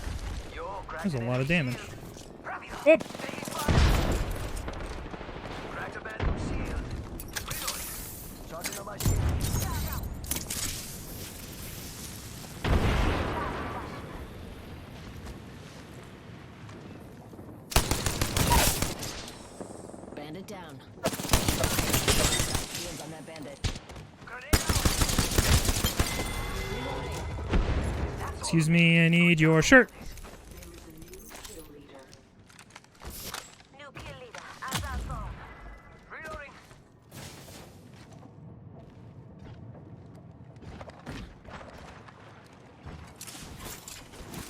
F: Yo,
A: There's a lot of damage.
F: Rápido.
A: Whoop!
F: Taking fire. Cracked a bad shield. Reloading. Charging on my shield.
B: Bandit down. Shields on that bandit.
A: Excuse me, I need your shirt.
E: New kill leader. As our phone.
F: Reloading.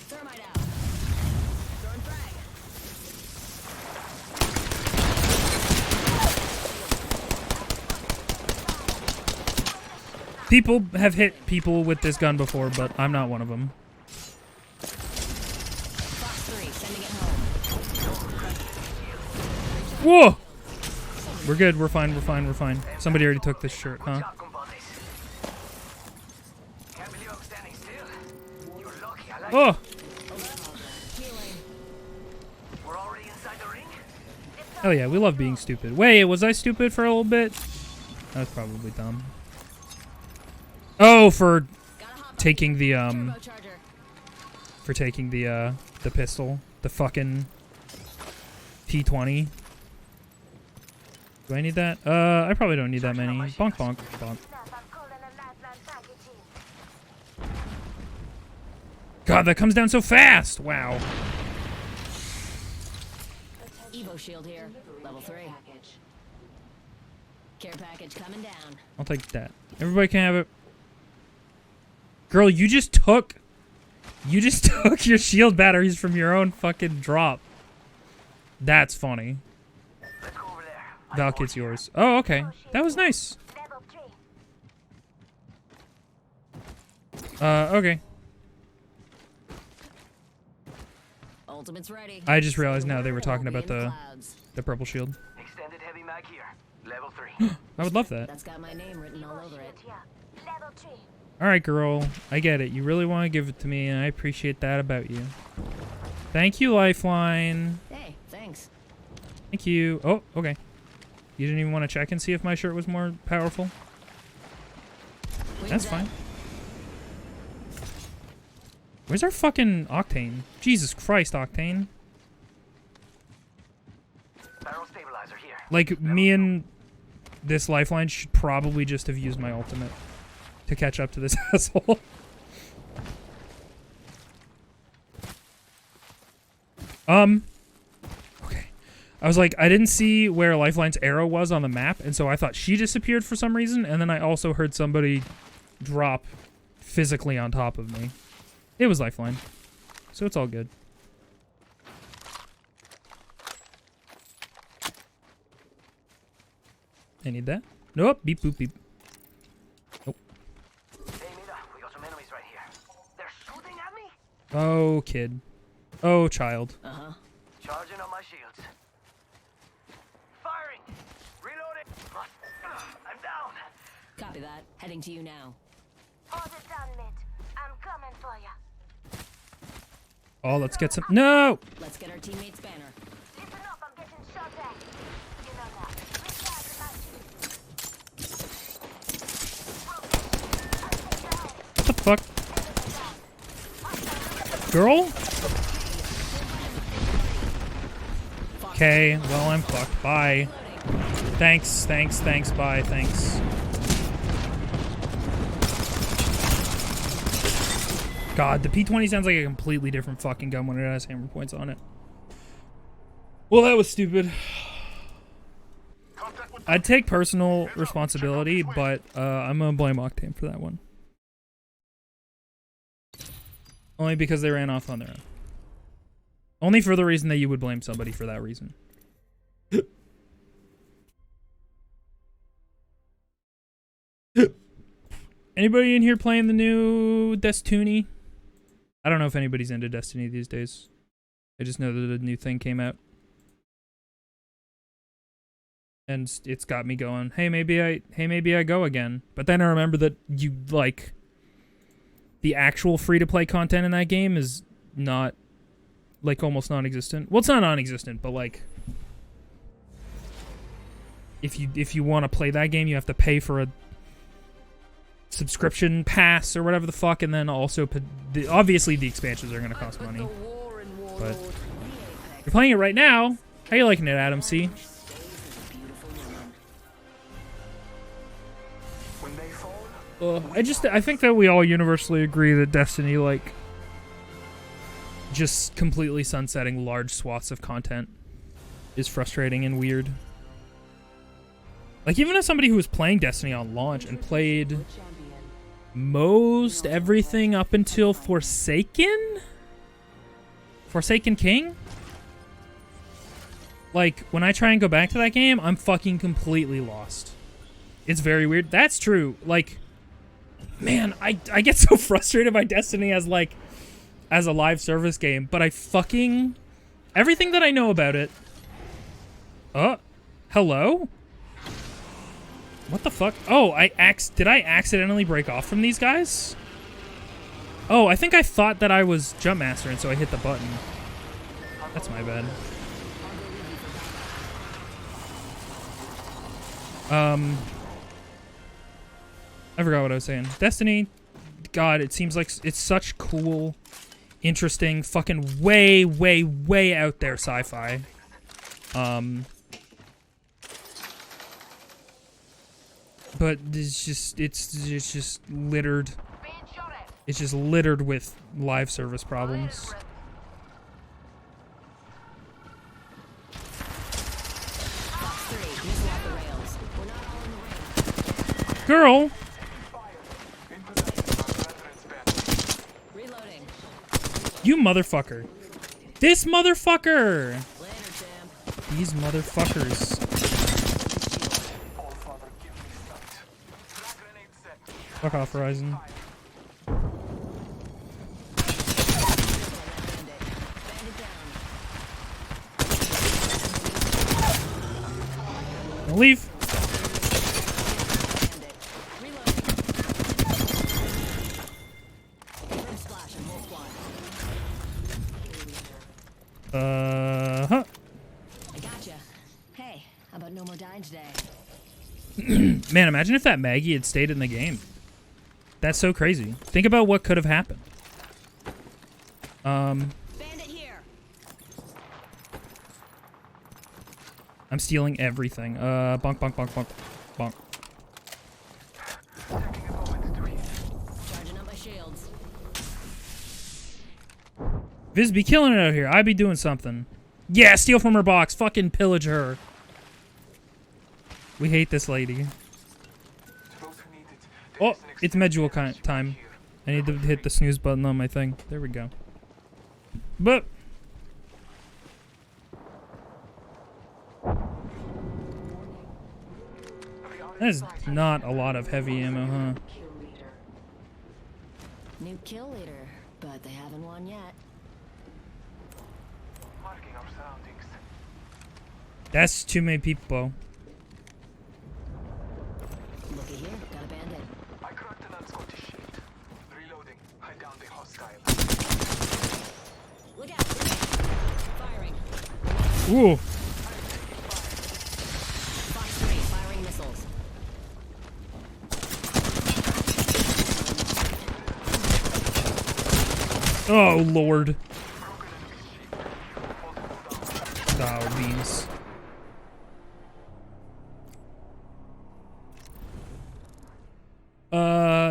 B: Thermite out. Throwing frag.
A: People have hit people with this gun before, but I'm not one of them.
B: Box 3, sending it home.
A: Whoa! We're good. We're fine. We're fine. We're fine. Somebody already took this shirt, huh?
F: Job, compadres. Can't believe I'm standing still. You're lucky. I like it.
A: Oh!
F: We're already inside the ring.
A: Oh yeah, we love being stupid. Wait, was I stupid for a little bit? That was probably dumb. Oh, for taking the
B: Turbocharger.
A: for taking the pistol, the fucking P20. Do I need that? I probably don't need that many. Bonk, bonk, bonk.
E: Snap, I'm calling a lifeline package in.
A: God, that comes down so fast. Wow.
B: Evo shield here. Level 3. Care package coming down.
A: I'll take that. Everybody can have it. Girl, you just took your shield batteries from your own fucking drop. That's funny.
F: Let's go over there.
A: Valk, it's yours. Oh, okay. That was nice.
E: Level 3.
A: Okay.
B: Ultimate's ready.
A: I just realized now they were talking
B: We'll be
A: about
B: in
A: the
B: clouds.
A: purple shield.
F: Extended heavy mag here. Level 3.
A: I would love that.
B: That's got my name written all over it.
E: Here. Level 3.
A: All right, girl. I get it. You really want to give it to me, and I appreciate that about you. Thank you, Lifeline.
B: Hey, thanks.
A: Thank you. Oh, okay. You didn't even want to check and see if my shirt was more powerful? That's fine. Where's our fucking Octane? Jesus Christ, Octane.
F: Barrel stabilizer here.
A: Like, me and this Lifeline should probably just have used my ultimate to catch up to this asshole. Okay. I was like, I didn't see where Lifeline's arrow was on the map, and so I thought she disappeared for some reason, and then I also heard somebody drop physically on top of me. It was Lifeline. So it's all good. I need that. Nope. Beep, boop, beep. Nope.
F: Hey, Mira, we got some enemies right here. They're shooting at me.
A: Oh, kid. Oh, child.
B: Uh-huh.
F: Charging on my shields. Firing. Reloading. I'm down.
B: Copy that. Heading to you now.
E: Order done, mate. I'm coming for you.
A: Oh, let's get some. No!
B: Let's get our teammates' banner.
E: Listen up, I'm getting shot at. You know that. Recharge my shield.
A: What the fuck? Girl? Okay, well, I'm fucked. Bye. Thanks, thanks, thanks, bye, thanks. God, the P20 sounds like a completely different fucking gun when it has hammer points on it. Well, that was stupid.
C: Contact with
A: I'd take personal responsibility, but I'm gonna blame Octane for that one. Only because they ran off on their own. Only for the reason that you would blame somebody for that reason. Anybody in here playing the new Destiny? I don't know if anybody's into Destiny these days. I just know that a new thing came out. And it's got me going, hey, maybe I go again. But then I remember that you, like, the actual free-to-play content in that game is not, like, almost non-existent. Well, it's not non-existent, but, like, if you want to play that game, you have to pay for a subscription pass or whatever the fuck, and then also obviously the expansions are going to cost money. But you're playing it right now. How you liking it, Adam C? I think that we all universally agree that Destiny, like, just completely sunsetting large swaths of content is frustrating and weird. Like, even as somebody who was playing Destiny on launch and played most everything up until Forsaken King? Like, when I try and go back to that game, I'm fucking completely lost. It's very weird. That's true. Like, man, I get so frustrated by Destiny as a live service game, but everything that I know about it. Hello? What the fuck? Oh, did I accidentally break off from these guys? Oh, I think I thought that I was Jump Master, and so I hit the button. That's my bad. I forgot what I was saying. Destiny, God, it seems like it's such cool, interesting, fucking way, way, way out there sci-fi. But it's just littered. It's just littered with live service problems. Girl! You motherfucker. This motherfucker! These motherfuckers. Fuck off, Horizon. Don't leave.
E: I gotcha. Hey, how about no more dying today?
A: Man, imagine if that Maggie had stayed in the game. That's so crazy. Think about what could have happened.
E: Bandit here.
A: I'm stealing everything. Bonk, bonk, bonk, bonk, bonk.
E: Charging up my shields.
A: Viz be killing it out here. I be doing something. Yeah, steal from her box. Fucking pillage her. We hate this lady. Oh, it's medjool time. I need to hit the snooze button on my thing. There we go. But that is not a lot of heavy ammo, huh?
E: New kill leader, but they haven't won yet.
A: That's too many people.
E: Looky here, got a bandit.
F: I cracked an unscottish shield. Reloading. Hide down the hostile.
E: Look out! Firing.
A: Ooh.
E: Fox 3, firing missiles.
A: Oh, Lord. Oh, beans.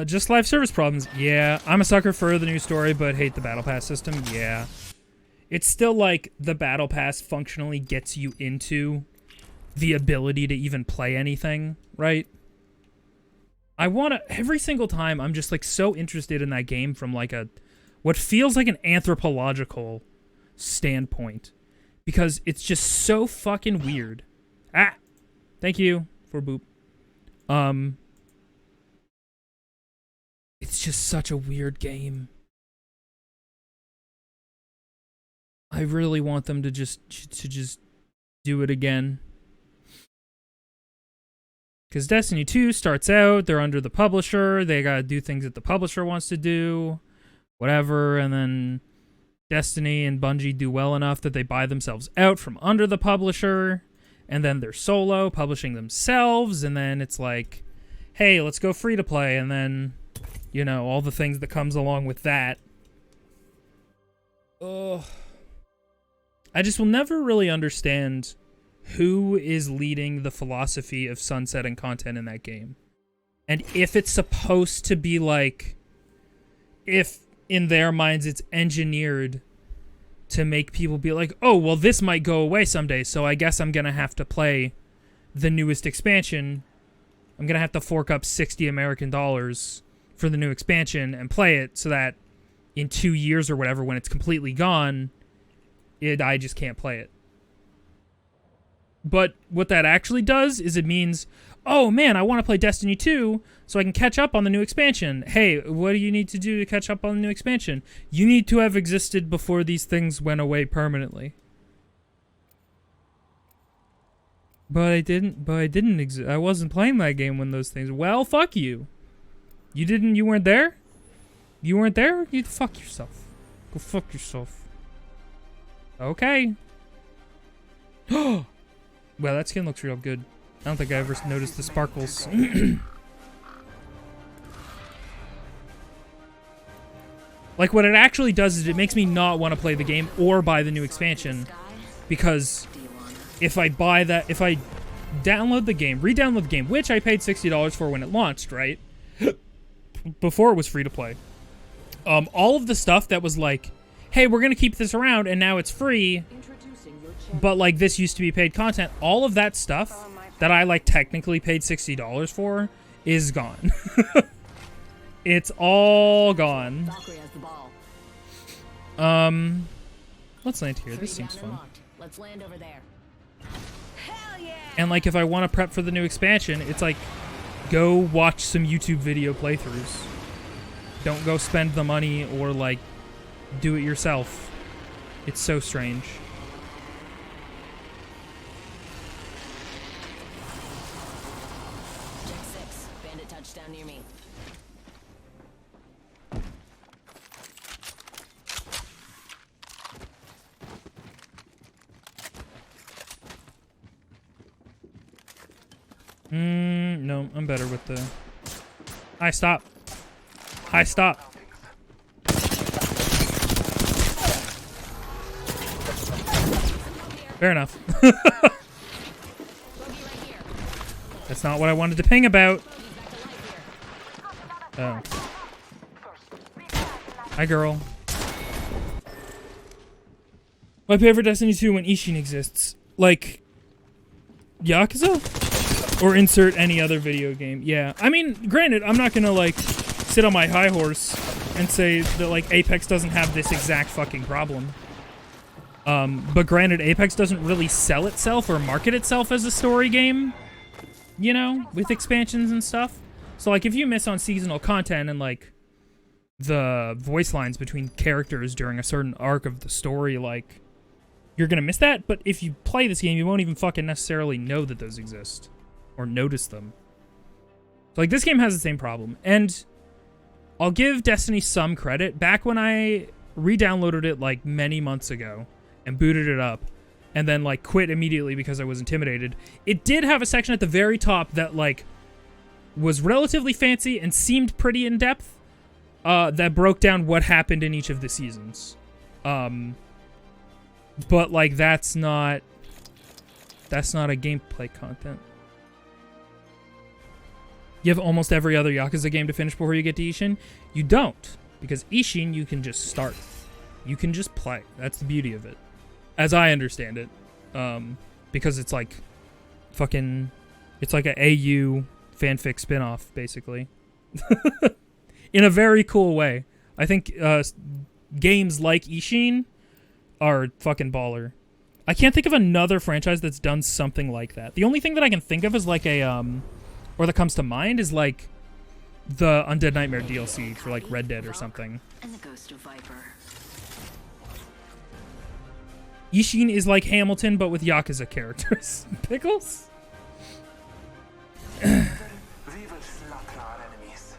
A: Just live service problems. Yeah, I'm a sucker for the new story, but hate the battle pass system. Yeah. It's still like the battle pass functionally gets you into the ability to even play anything, right? I want to, every single time, I'm just like so interested in that game from like what feels like an anthropological standpoint, because it's just so fucking weird. Ah, thank you for boop. It's just such a weird game. I really want them to just do it again. Because Destiny 2 starts out, they're under the publisher, they gotta do things that the publisher wants to do, whatever, and then Destiny and Bungie do well enough that they buy themselves out from under the publisher, and then they're solo, publishing themselves, and then it's like, hey, let's go free to play, and then, you know, all the things that comes along with that. Ugh. I just will never really understand who is leading the philosophy of sunsetting content in that game. And if it's supposed to be like, if in their minds it's engineered to make people be like, oh, well, this might go away someday, so I guess I'm going to have to play the newest expansion. I'm going to have to fork up $60 American for the new expansion and play it so that in 2 years or whatever, when it's completely gone, I just can't play it. But what that actually does is it means, oh man, I want to play Destiny 2 so I can catch up on the new expansion. Hey, what do you need to do to catch up on the new expansion? You need to have existed before these things went away permanently. But I didn't exist. I wasn't playing that game when those things. Well, fuck you. You weren't there? You weren't there? You fuck yourself. Go fuck yourself. Okay. Well, that skin looks real good. I don't think I ever noticed the sparkles. Like, what it actually does is it makes me not want to play the game or buy the new expansion. Because if I buy that, if I download the game, re-download the game, which I paid $60 for when it launched, right? Before it was free to play. All of the stuff that was like, hey, we're going to keep this around and now it's free, but like this used to be paid content, all of that stuff that I like technically paid $60 for is gone. It's all gone. Let's land here. This seems fun.
G: Let's land over there.
A: And like if I want to prep for the new expansion, it's like go watch some YouTube video playthroughs. Don't go spend the money or like do it yourself. It's so strange.
G: Check 6. Bandit touchdown near me.
A: No, I'm better with the... Hi, stop. Hi, stop. Fair enough. That's not what I wanted to ping about. Oh. Hi, girl. My favorite Destiny 2 when Ishin exists. Like, Yakuza? Or insert any other video game. Yeah. I mean, granted, I'm not gonna, like, sit on my high horse and say that, like, Apex doesn't have this exact fucking problem. But granted, Apex doesn't really sell itself or market itself as a story game, you know, with expansions and stuff. So, like, if you miss on seasonal content and, like, the voice lines between characters during a certain arc of the story, like, you're gonna miss that. But if you play this game, you won't even fucking necessarily know that those exist. Or notice them. So, like, this game has the same problem. And I'll give Destiny some credit. Back when I re-downloaded it, like, many months ago and booted it up and then, like, quit immediately because I was intimidated, it did have a section at the very top that, like, was relatively fancy and seemed pretty in-depth that broke down what happened in each of the seasons. But, like, that's not a gameplay content. You have almost every other Yakuza game to finish before you get to Ishin. You don't, because Ishin you can just start. You can just play. That's the beauty of it, as I understand it. Because it's like fucking, it's like a AU fanfic spin-off, basically. In a very cool way. I think games like Ishin are fucking baller. I can't think of another franchise that's done something like that. The only thing that I can think of is like a, or that comes to mind is like the Undead Nightmare DLC for like Red Dead or something.
B: And the ghost of Viper.
A: Ishin is like Hamilton, but with Yakuza characters. Pickles?
F: We will slaughter our enemies.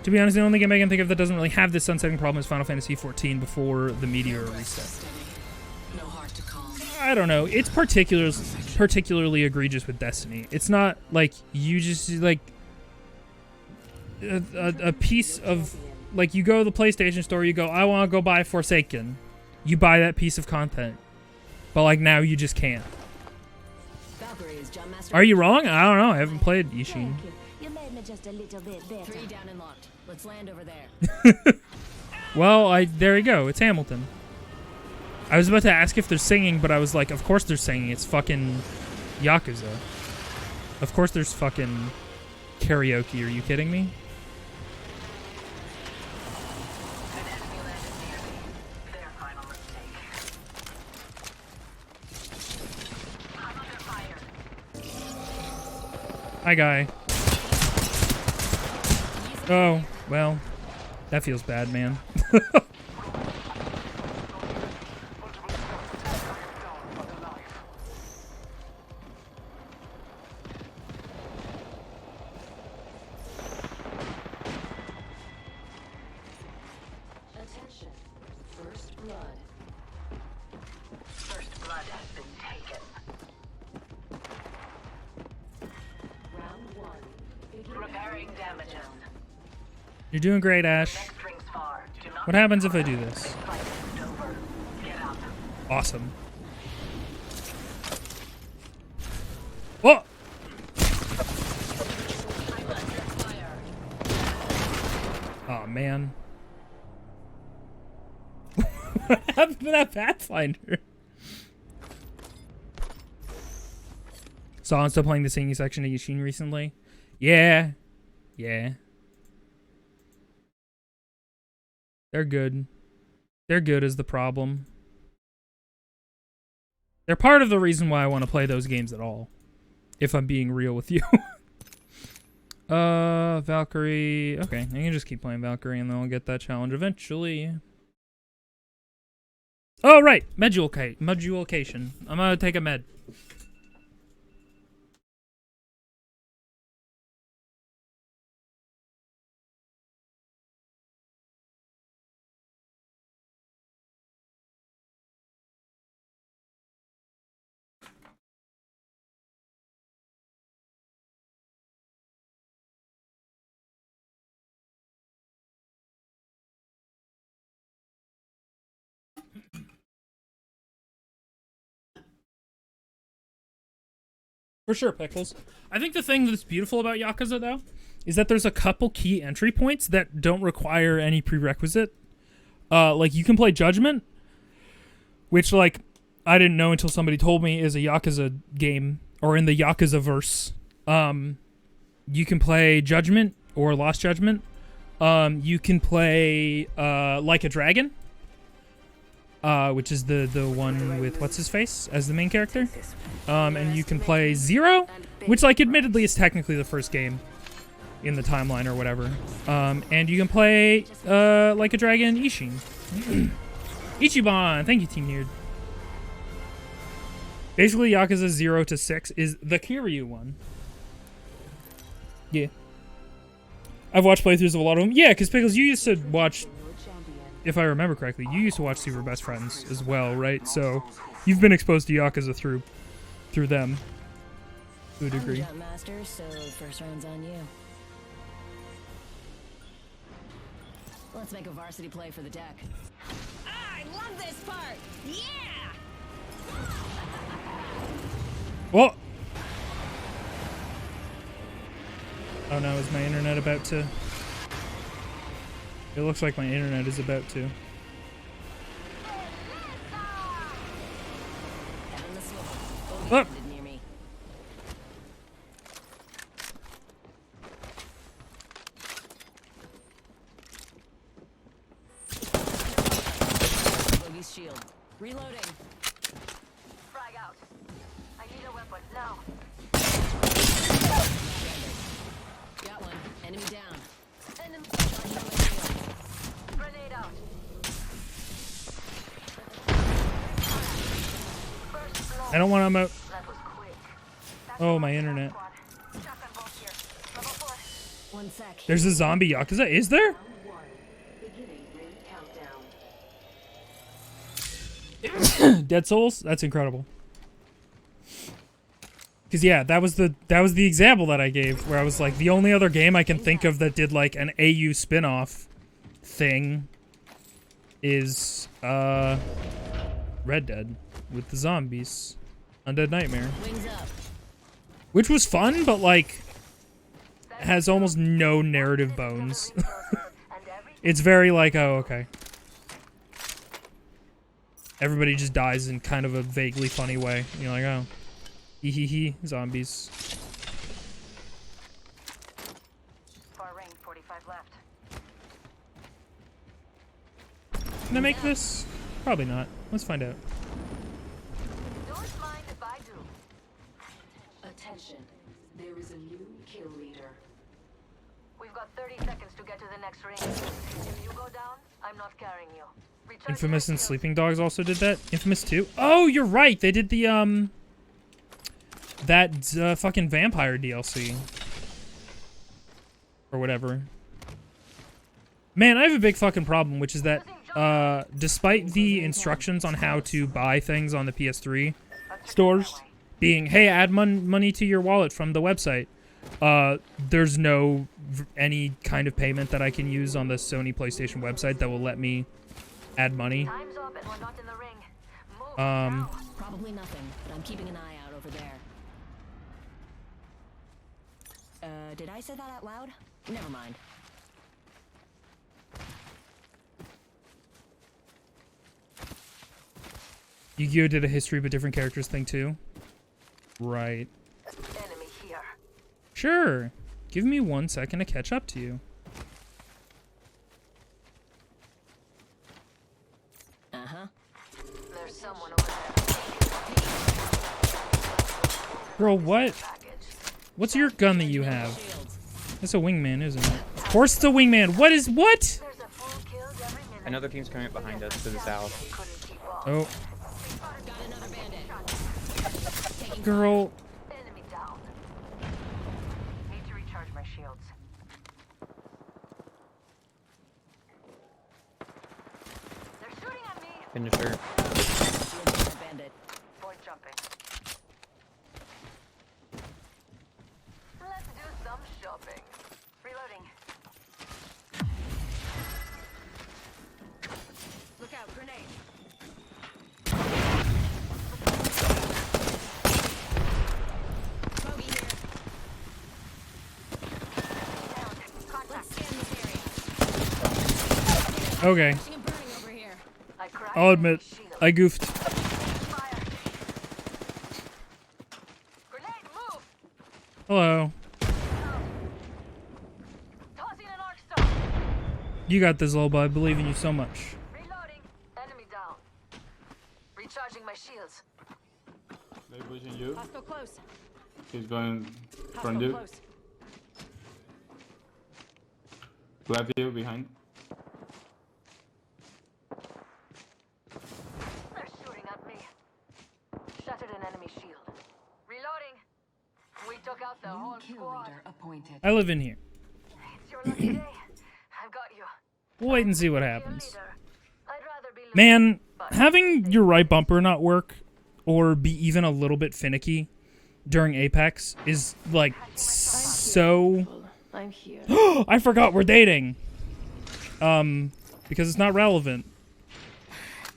A: To be honest, the only game I can think of that doesn't really have this sunsetting problem is Final Fantasy XIV before the Meteor reset.
G: No heart to calm.
A: I don't know. It's particularly egregious with Destiny. It's not like you just like a piece of, like, you go to the PlayStation store, you go, I want to go buy Forsaken. You buy that piece of content. But like now you just can't.
G: Valkyrie is Jump Master.
A: Are you wrong? I don't know. I haven't played Ishin.
E: You made me just a little bit better.
G: 3 down and locked. Let's land over there.
A: Well, there you go. It's Hamilton. I was about to ask if they're singing, but I was like, of course they're singing. It's fucking Yakuza. Of course there's fucking karaoke. Are you kidding me?
B: Their final mistake.
A: Hi, guy. Oh, well, that feels bad, man.
G: Attention. First blood.
B: First blood has been taken.
G: Round 1. Begin.
B: Repairing damages.
A: You're doing great, Ash.
B: Next rings far. Do not
A: What happens if I do this?
B: fight it over. Get up.
A: Awesome. Oh! Oh, man. What happened to that Pathfinder? So I'm still playing the singing section of Yashin recently. Yeah. Yeah. They're good. They're good is the problem. They're part of the reason why I want to play those games at all. If I'm being real with you. Valkyrie. Okay, I can just keep playing Valkyrie and then I'll get that challenge eventually. Oh, right. Meducation. I'm gonna take a med. For sure, Pickles. I think the thing that's beautiful about Yakuza, though, is that there's a couple key entry points that don't require any prerequisite. Like, you can play Judgment, which, like, I didn't know until somebody told me is a Yakuza game, or in the Yakuza-verse. You can play Judgment, or Lost Judgment. You can play Like a Dragon, which is the one with what's-his-face as the main character. And you can play Zero, which, like, admittedly is technically the first game in the timeline or whatever. And you can play Like a Dragon Ishin. Ichiban! Thank you, Team Nerd. Basically, Yakuza 0 to 6 is the Kiryu one. Yeah. I've watched playthroughs of a lot of them. Yeah, because Pickles, you used to watch, if I remember correctly, you used to watch Super Best Friends as well, right? So you've been exposed to Yakuza through them, to a degree.
G: I'm Jump Master, so first round's on you. Let's make a varsity play for the deck. I love this part! Yeah!
A: Whoa! Oh no, is my internet about to... It looks like my internet is about to.
G: Heaven the swivel.
A: Oh.
G: Near me.
E: weapon now.
G: Got one. Enemy down.
E: Enemy
G: Charging on my shield.
E: grenade out. First blow.
A: I don't want to.
E: That was quick.
A: Oh, my internet.
E: Shotgun bolt here. Level 4.
G: 1 sec.
A: There's a zombie Yakuza. Is there? Dead Souls? That's incredible. Cause yeah, that was the example that I gave where I was like, the only other game I can think of that did like an AU spin-off thing is Red Dead with the zombies. Undead Nightmare.
G: Wings up.
A: Which was fun, but like has almost no narrative bones. It's very like, oh, okay. Everybody just dies in kind of a vaguely funny way. You're like, oh. Hee hee hee, zombies.
E: Far range, 45 left.
A: Can I make this? Probably not. Let's find out.
E: Don't mind if I do.
H: Attention, there is a new kill leader.
E: We've got 30 seconds to get to the next ring. If you go down, I'm not carrying you. Recharge
A: Infamous
E: your
A: and
E: shields.
A: Sleeping Dogs also did that. Infamous 2. Oh, you're right. They did the that fucking vampire DLC or whatever. Man, I have a big fucking problem, which is that despite the instructions on how to buy things on the PS3 stores being, hey, add money to your wallet from the website, there's no any kind of payment that I can use on the Sony PlayStation website that will let me add money.
E: Time's up and we're not in the ring. Move
A: Um,
E: now.
G: Probably nothing, but I'm keeping an eye out over there. Did I say that out loud? Never mind.
A: Yu-Gi-Oh! Did a history but different characters thing too. Right.
E: Enemy here.
A: Sure. Give me 1 second to catch up to you.
G: Uh-huh.
E: There's someone over there.
A: Girl, what?
E: Package.
A: What's your gun that you have?
G: Shields.
A: It's a wingman, isn't it? Of course it's a wingman. What?
E: There's a full kill every minute.
I: Another team's coming up behind us to the south.
E: Couldn't keep up.
A: Oh,
G: Got another bandit. Taking
A: girl.
E: Enemy down. Need to recharge my shields. They're shooting at me.
I: Finisher.
G: shield bandit.
E: Point jumping. Let's do some shopping. Reloading. Look out, grenade.
G: Bogey here.
E: Down. Contact.
G: Let's scan this area.
A: Okay,
G: Catching and burning over here.
E: I cracked
A: I'll admit,
E: shield.
A: I goofed.
E: Fire. Grenade, move.
A: Hello.
E: Tossing an arc star.
A: You got this, Loba. I believe in you so much.
E: Reloading. Enemy down. Recharging my shields.
J: They're pushing you.
E: Hostile close.
J: He's going
E: Hostile
J: front you.
E: close.
J: Left you behind.
E: They're shooting at me. Shattered an enemy shield. Reloading. We took out the whole
H: Kill
E: squad.
H: leader appointed.
A: I live in here.
E: It's your lucky day. I've got you.
A: We'll wait and see what
E: Kill
A: happens.
E: leader. I'd rather be
A: Man, having your right bumper not work or be even a little bit finicky during Apex is like so.
B: I'm here.
A: I forgot we're dating. Because it's not relevant.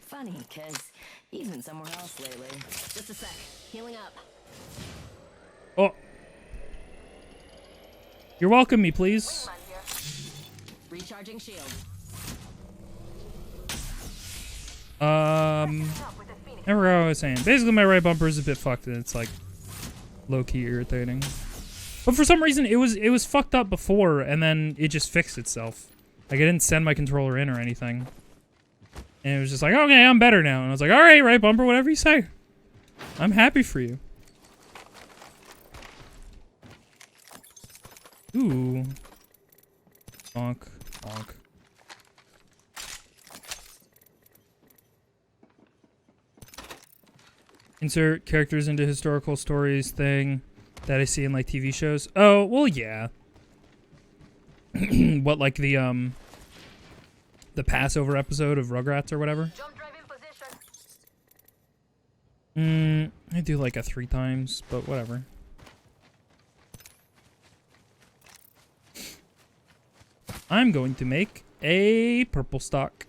G: Funny, cause he's been somewhere else lately. Just a sec. Healing up.
A: Oh. You're welcome, me please.
E: man here.
G: Recharging shield.
E: Up with the Phoenix.
A: Remember how I was saying. Basically, my right bumper is a bit fucked, and it's like low-key irritating. But for some reason, it was fucked up before, and then it just fixed itself. Like I didn't send my controller in or anything, and it was just like, okay, I'm better now. And I was like, all right, right bumper, whatever you say. I'm happy for you. Ooh. Bonk. Bonk. Insert characters into historical stories thing that I see in like TV shows. Oh, well, yeah. What, like the Passover episode of Rugrats or whatever?
E: Jump drive in position.
A: I do like a 3 times, but whatever. I'm going to make a purple stock.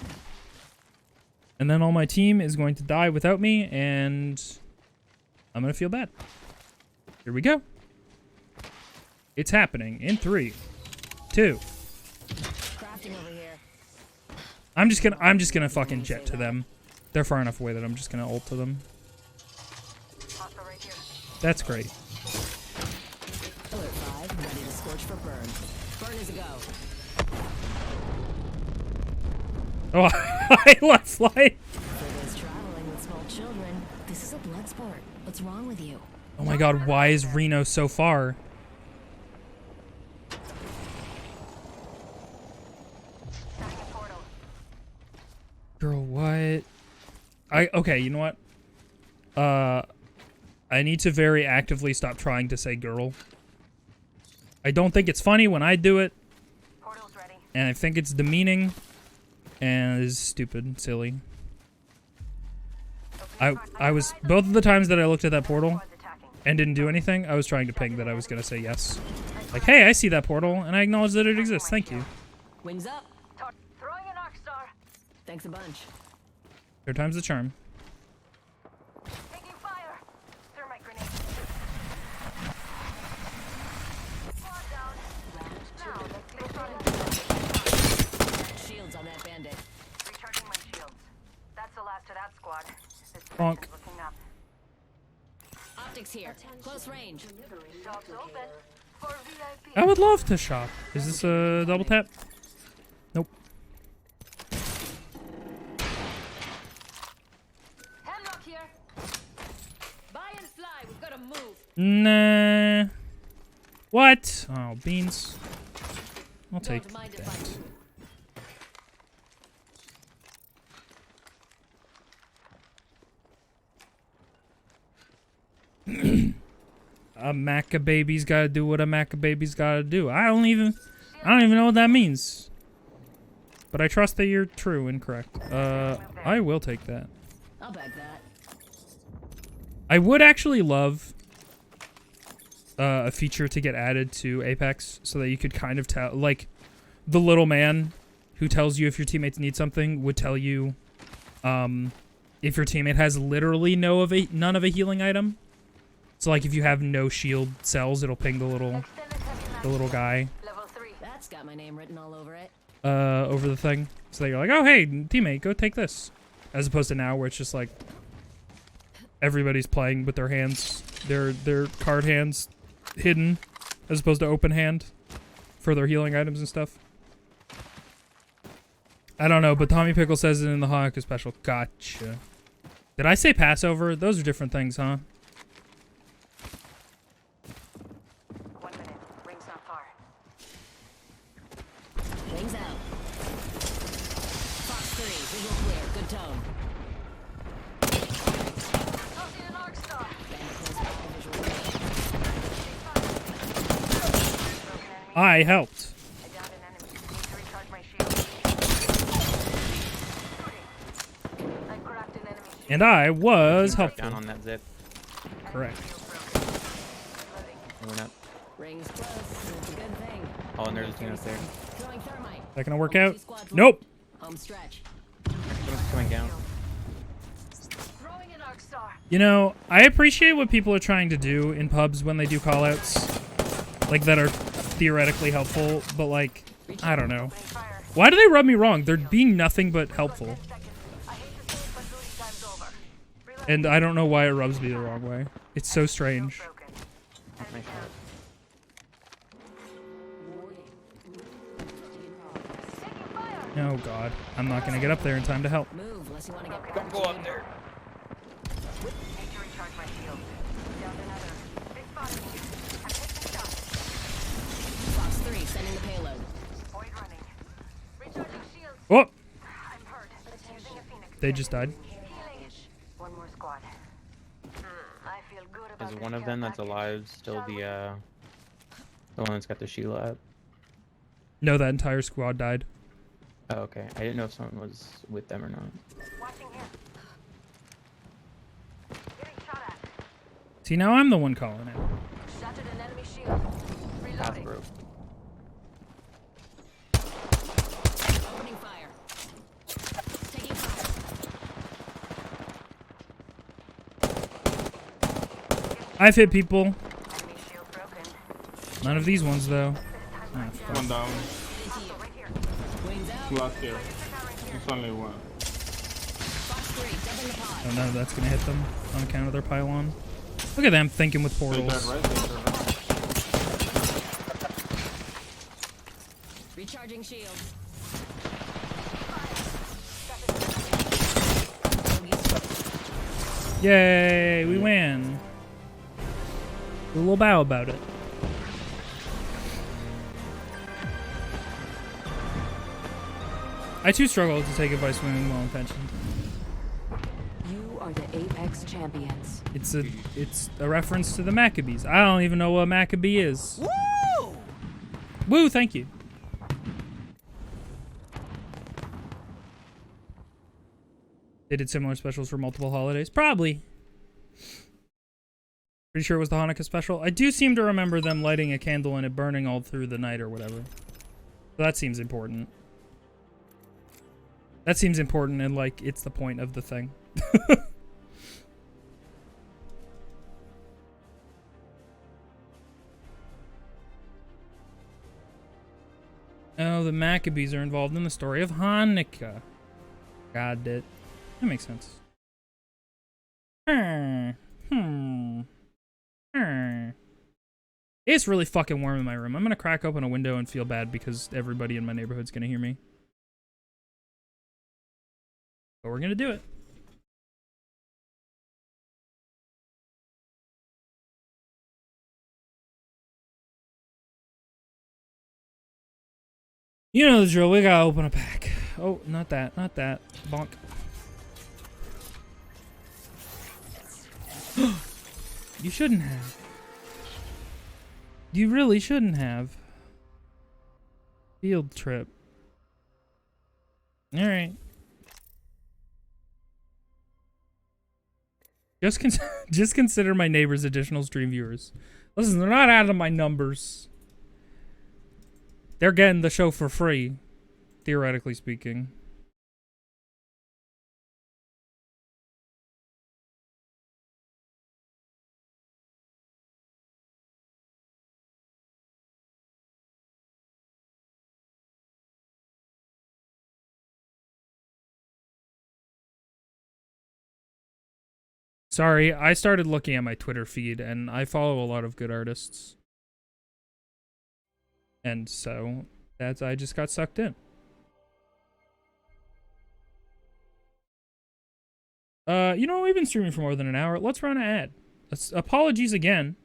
A: And then all my team is going to die without me, and I'm going to feel bad. Here we go. It's happening in 3, 2.
G: Crafting over here.
A: I'm just gonna fucking jet to them. They're far enough away that I'm just gonna ult to them. That's great.
G: Alert 5, ready to scorch for burn. Burn is a go.
A: Oh, I left flight.
G: For those traveling with small children, this is a blood sport. What's wrong with you?
A: Oh my god, why is Reno so far? Girl, what? Okay, you know what? I need to very actively stop trying to say girl. I don't think it's funny when I do it. And I think it's demeaning. And it's stupid and silly. I was, both of the times that I looked at that portal and didn't do anything, I was trying to ping that I was gonna say yes. Like, hey, I see that portal, and I acknowledge that it exists, thank you.
G: Wings up.
E: Throwing an arc star.
G: Thanks a bunch.
A: 3rd time's the charm.
E: Taking fire. Thermite grenade. Squad down. Now,
G: Shields on that bandit.
E: recharging my shields. That's the last of that squad. This
A: Bonk.
E: is looking up.
G: Optics here. Close range.
E: Shops open for VIP.
A: I would love to shop. Is this a double tap? Nope.
E: Hemlock here.
G: Buy and fly. We've got to move.
A: Nah. What? Oh, beans. I'll take
G: Don't mind if
A: that. A Macababy's gotta do what a Macababy's gotta do. I don't even know what that means. But I trust that you're true and correct. I will take that.
G: I'll bag that.
A: I would actually love a feature to get added to Apex so that you could kind of tell, like, the little man who tells you if your teammates need something would tell you if your teammate has literally none of a healing item. So like if you have no shield cells, it'll ping the little guy
E: Level 3.
G: That's got my name written all over it.
A: over the thing. So that you're like, oh hey teammate, go take this. As opposed to now where it's just like everybody's playing with their hands, their card hands hidden, as opposed to open hand for their healing items and stuff. I don't know, but Tommy Pickle says it in the Hanukkah special. Gotcha. Did I say Passover? Those are different things, huh?
E: 1 minute. Ring's not far.
G: Wings out. Fox 3, visual clear. Good tone.
E: Tossing an arc star.
G: Bandit close by, visual clear.
A: I helped.
E: I downed an enemy. Need to recharge my shield. Shooting. I cracked an enemy shield.
A: And I was helpful.
I: Down on that zip.
A: Correct.
I: Moving up.
G: Rings close. It's a good thing.
I: Oh, and there's a team up there.
G: Throwing thermite.
A: Is that gonna work
G: Only
A: out?
G: 2 squads
A: Nope.
G: left. Home stretch.
I: Someone's coming down.
E: Throwing an arc star.
A: You know, I appreciate what people are trying to do in pubs when they do callouts, like that are theoretically helpful, but like, I don't know.
E: Fire.
A: Why do they rub me wrong? They're being nothing but helpful.
E: 10 seconds. I hate to say it, but duty time's over. Reload.
A: And I don't know why it rubs me the wrong way. It's so strange.
E: Broken.
I: Nice
E: Enemy
I: shot.
E: taking fire.
A: Oh god, I'm not gonna get up there in time to help.
G: Move unless you want to get
I: Don't go up there.
E: Need to recharge my shield. Down another. They spotted me. I'm taking shots.
G: Fox
A: They just died.
B: One more squad. I feel good about
I: Is
B: this
I: one of
B: care
I: them that's
B: package.
I: alive still the one that's got the Sheila up?
A: No, that entire squad died.
I: Oh, okay. I didn't know if someone was with them or not.
B: Watching here. Getting shot at.
A: See, now I'm the one calling it.
B: Shattered an enemy shield. Reloading.
I: Hasbro.
G: Opening fire. Taking fire.
A: I've hit people.
B: Enemy shield broken.
A: None of these ones, though. Oh, fuck.
J: One down.
B: Hostile right here.
G: Wings out.
J: Last here. There's only one.
G: Fox 3, dumping the pod.
A: Oh, none of that's gonna hit them on account of their pylon. Look at them thinking with
J: They died
A: portals.
J: right. They died right.
G: Recharging shields.
A: Yay, we win. A little bow about it. I too struggle to take advice when well intentioned.
H: You are the Apex champions.
A: It's a reference to the Maccabees. I don't even know what Maccabee is. Woo! Woo, thank you. They did similar specials for multiple holidays? Probably. Pretty sure it was the Hanukkah special. I do seem to remember them lighting a candle and it burning all through the night or whatever. So that seems important. That seems important and like it's the point of the thing. Oh, the Maccabees are involved in the story of Hanukkah. Got it. That makes sense. It's really fucking warm in my room. I'm gonna crack open a window and feel bad because everybody in my neighborhood's gonna hear me. But we're gonna do it. You know the drill. We gotta open a pack. Oh, not that. Not that. Bonk. You shouldn't have. You really shouldn't have. Field trip. Alright. Just consider my neighbors additional stream viewers. Listen, they're not out of my numbers. They're getting the show for free, theoretically speaking. Sorry, I started looking at my Twitter feed, and I follow a lot of good artists. And so, I just got sucked in. You know, we've been streaming for more than an hour. Let's run an ad. Apologies again.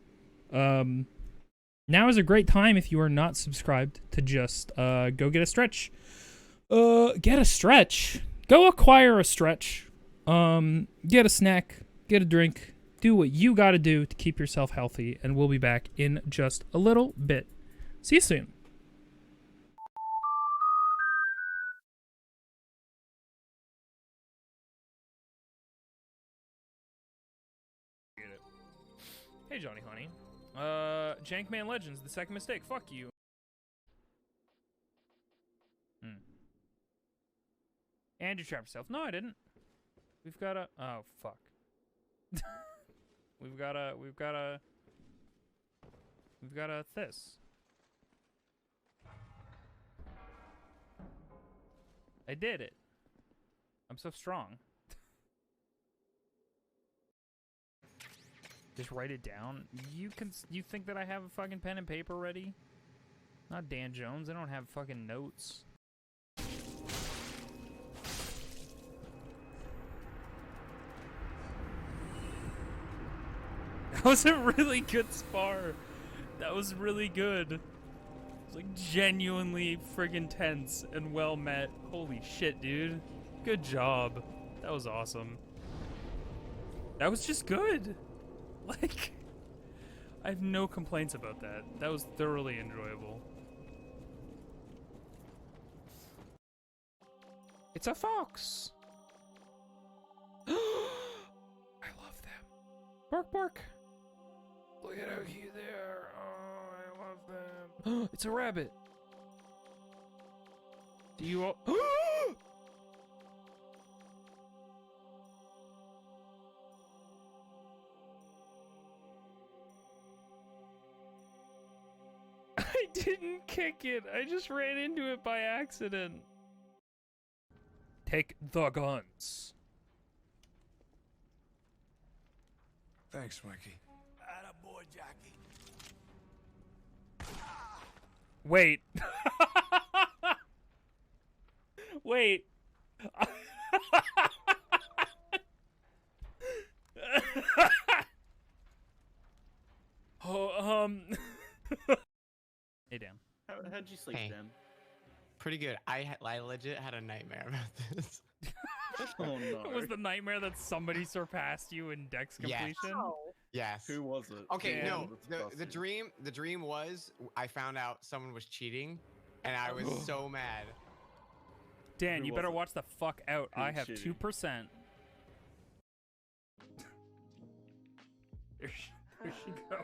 A: Now is a great time if you are not subscribed to just go get a stretch. Get a stretch. Go acquire a stretch. Get a snack. Get a drink. Do what you gotta do to keep yourself healthy. And we'll be back in just a little bit. See you soon. Hey, Johnny Honey. Jankman Legends, the second mistake. Fuck you. And you trapped yourself. No, I didn't. We've got a... Oh, fuck. We've got a this. I did it. I'm so strong. Just write it down. You think that I have a fucking pen and paper ready? Not Dan Jones. I don't have fucking notes. That was a really good spar. That was really good. It was like genuinely friggin' tense and well met. Holy shit, dude. Good job. That was awesome. That was just good. Like, I have no complaints about that. That was thoroughly enjoyable. It's a fox. I love them. Bark, bark. Look at how cute they are. Oh, I love them. It's a rabbit. Do you all? I didn't kick it. I just ran into it by accident. Take the guns.
C: Thanks, Mikey.
F: Attaboy, Jackie.
A: Wait. Wait. Oh, Hey, Dan.
J: How'd you sleep,
I: Hey.
J: Dan?
I: Pretty good. I legit had a nightmare about this.
J: Oh no.
A: Was the nightmare that somebody surpassed you in Dex
I: Yes.
A: completion?
I: Yes.
J: Who was it?
I: Okay,
A: Dan.
I: no. The dream was I found out someone was cheating, and I was so mad.
A: Dan,
J: Who
A: you
J: was
A: better
J: it?
A: watch the fuck out.
J: Who
A: I
J: was
A: have
J: cheating?
A: 2%. There she go.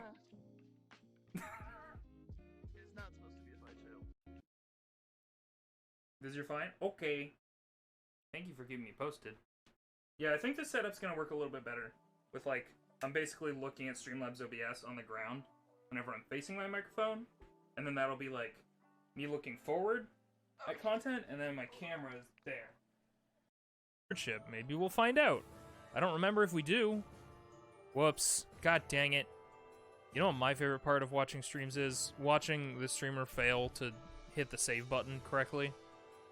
J: It's not supposed to be a fight too.
A: This is your fine? Okay. Thank you for keeping me posted. Yeah, I think the setup's gonna work a little bit better. With like, I'm basically looking at Streamlabs OBS on the ground whenever I'm facing my microphone, and then that'll be like me looking forward at content, and then my camera's there. Maybe we'll find out. I don't remember if we do. Whoops. God dang it. You know what my favorite part of watching streams is? Watching the streamer fail to hit the save button correctly.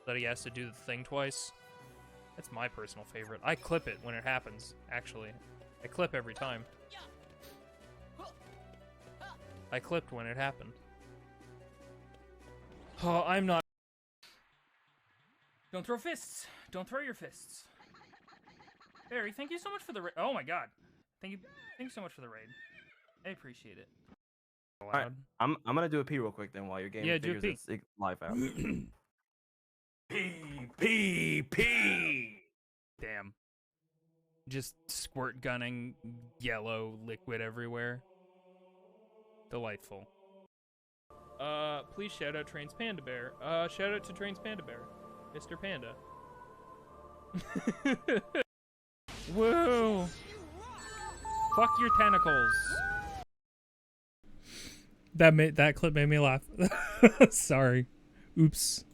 A: That he has to do the thing twice. That's my personal favorite. I clip it when it happens, actually. I clip every time. I clipped when it happened. Oh, I'm not... Don't throw fists! Don't throw your fists! Barry, thank you so much for the raid. Oh my god. Thank you so much for the raid. I appreciate it.
K: Alright, I'm gonna do a pee real quick then while your game
A: do a
K: figures its life out.
A: P. Damn. Just squirt gunning yellow liquid everywhere. Delightful. Please shout out Trains Panda Bear. Shout out to Trains Panda Bear. Mr. Panda. Whoa! Fuck your tentacles. That clip made me laugh. Sorry. Oops.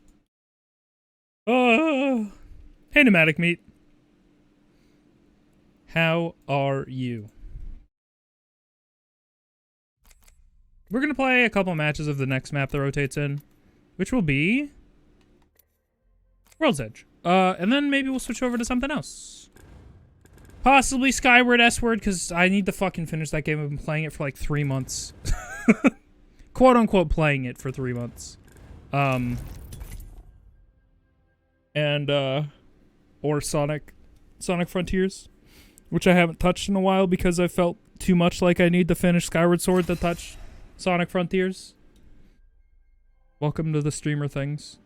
A: Oh. Hey, Pneumatic Meat. How are you? We're gonna play a couple matches of the next map that rotates in, which will be World's Edge. And then maybe we'll switch over to something else. Possibly Skyward S-Word, because I need to fucking finish that game. I've been playing it for like 3 months. Quote unquote playing it for 3 months. Or Sonic Frontiers, which I haven't touched in a while because I felt too much like I need to finish Skyward Sword to touch Sonic Frontiers. Welcome to the streamer things.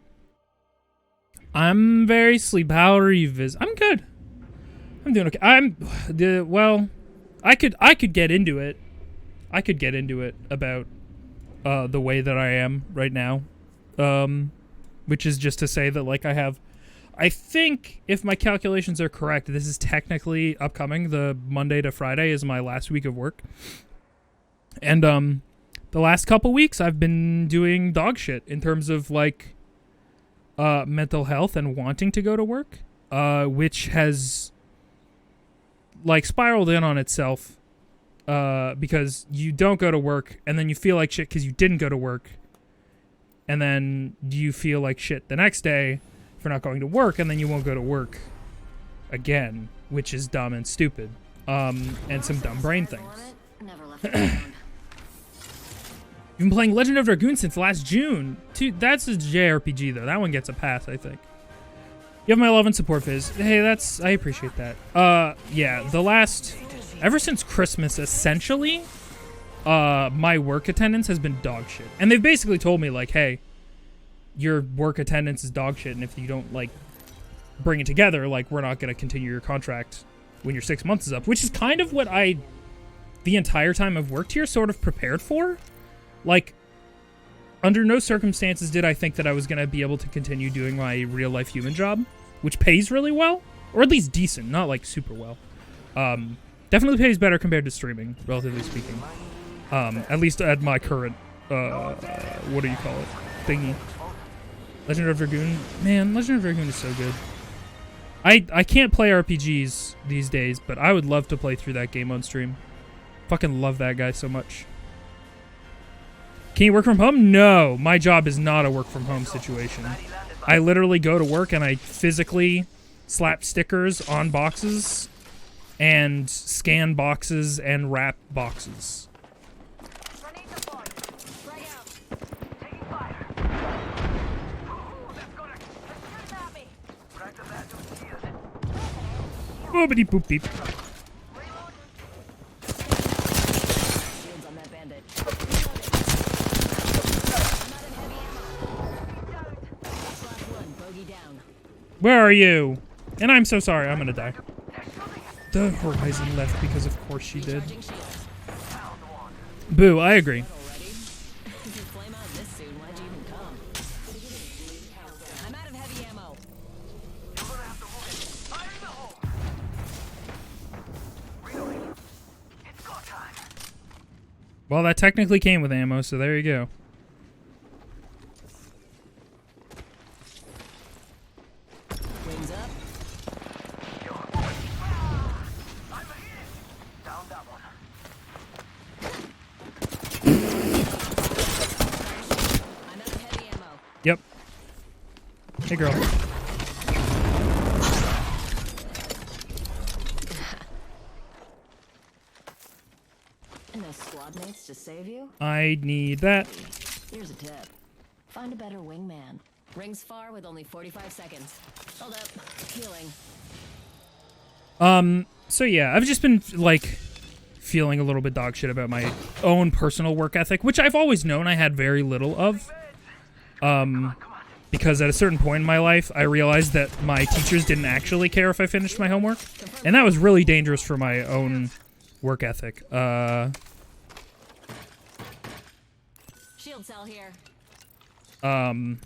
A: I'm very sleep. How are you, Viz? I'm good. I'm doing okay. Well, I could get into it. I could get into it about the way that I am right now. Which is just to say that like I think if my calculations are correct, this is technically upcoming. The Monday to Friday is my last week of work. And the last couple weeks I've been doing dog shit in terms of like mental health and wanting to go to work, which has like spiraled in on itself because you don't go to work and then you feel like shit because you didn't go to work, and then you feel like shit the next day for not going to work, and then you won't go to work again, which is dumb and stupid, and some dumb brain things.
G: Never left it alone.
A: You've been playing Legend of Dragoon since last June. Dude, that's a JRPG though. That one gets a pass, I think. You have my love and support, Fizz. Hey, I appreciate that. Yeah, ever since Christmas, essentially, my work attendance has been dog shit. And they've basically told me, like, hey, your work attendance is dog shit, and if you don't, like, bring it together, like, we're not going to continue your contract when your 6 months is up, which is kind of what the entire time I've worked here, sort of prepared for. Like, under no circumstances did I think that I was going to be able to continue doing my real-life human job, which pays really well, or at least decent, not, like, super well. Definitely pays better compared to streaming, relatively speaking. At least at my current, what do you call it, thingy. Legend of Dragoon? Man, Legend of Dragoon is so good. I can't play RPGs these days, but I would love to play through that game on stream. Fucking love that guy so much. Can you work from home? No, my job is not a work from home situation. I literally go to work and I physically slap stickers on boxes and scan boxes and wrap boxes. Boopity boop beep. Where are you? And I'm so sorry, I'm gonna die. The Horizon left because of course she did. Boo, I agree. Well, that technically came with ammo, so there you go.
G: Wings up. I'm out of heavy ammo.
A: Yep. Hey, girl.
G: Enough squad mates to save you?
A: I need that.
G: Here's a tip. Find a better wingman. Rings far with only 45 seconds. Hold up. Healing.
A: So yeah, I've just been, like, feeling a little bit dog shit about my own personal work ethic, which I've always known I had very little of. Because at a certain point in my life, I realized that my teachers didn't actually care if I finished my homework. And that was really dangerous for my own work ethic.
G: Shield cell here.
A: And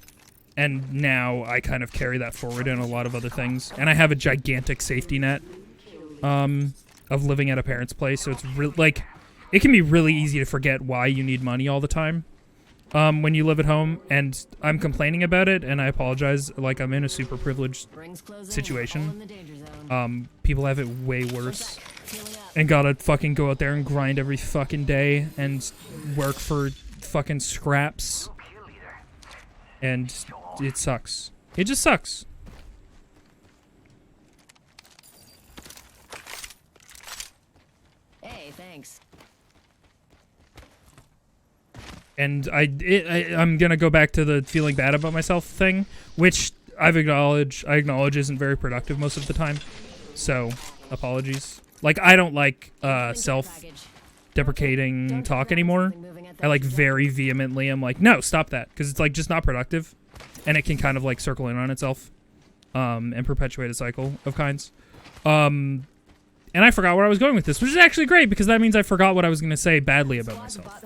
A: now I kind of carry that forward in a lot of other things. And I have a gigantic safety net, of living at a parent's place. So it's like, it can be really easy to forget why you need money all the time, when you live at home. And I'm complaining about it, and I apologize. Like, I'm in a super privileged situation. People have it way worse. And gotta fucking go out there and grind every fucking day and work for fucking scraps. And it sucks. It just sucks.
G: Hey, thanks.
A: And I'm gonna go back to the feeling bad about myself thing, which I acknowledge isn't very productive most of the time. So, apologies. Like, I don't like self-deprecating talk anymore. I, like, very vehemently am like, no, stop that, because it's, like, just not productive, and it can kind of, like, circle in on itself, and perpetuate a cycle of kinds. And I forgot where I was going with this, which is actually great, because that means I forgot what I was going to say badly about myself.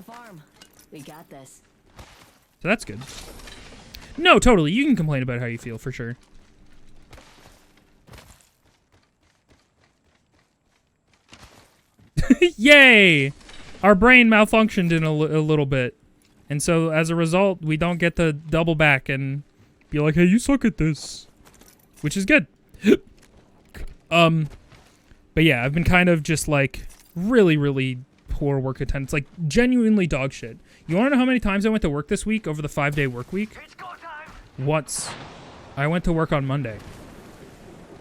G: We got this.
A: So that's good. No, totally. You can complain about how you feel, for sure. Yay! Our brain malfunctioned in a little bit. And so, as a result, we don't get to double back and be like, hey, you suck at this. Which is good. But yeah, I've been kind of just, like, really, really poor work attendance. Like, genuinely dog shit. You want to know how many times I went to work this week over the 5-day work week? Once. I went to work on Monday.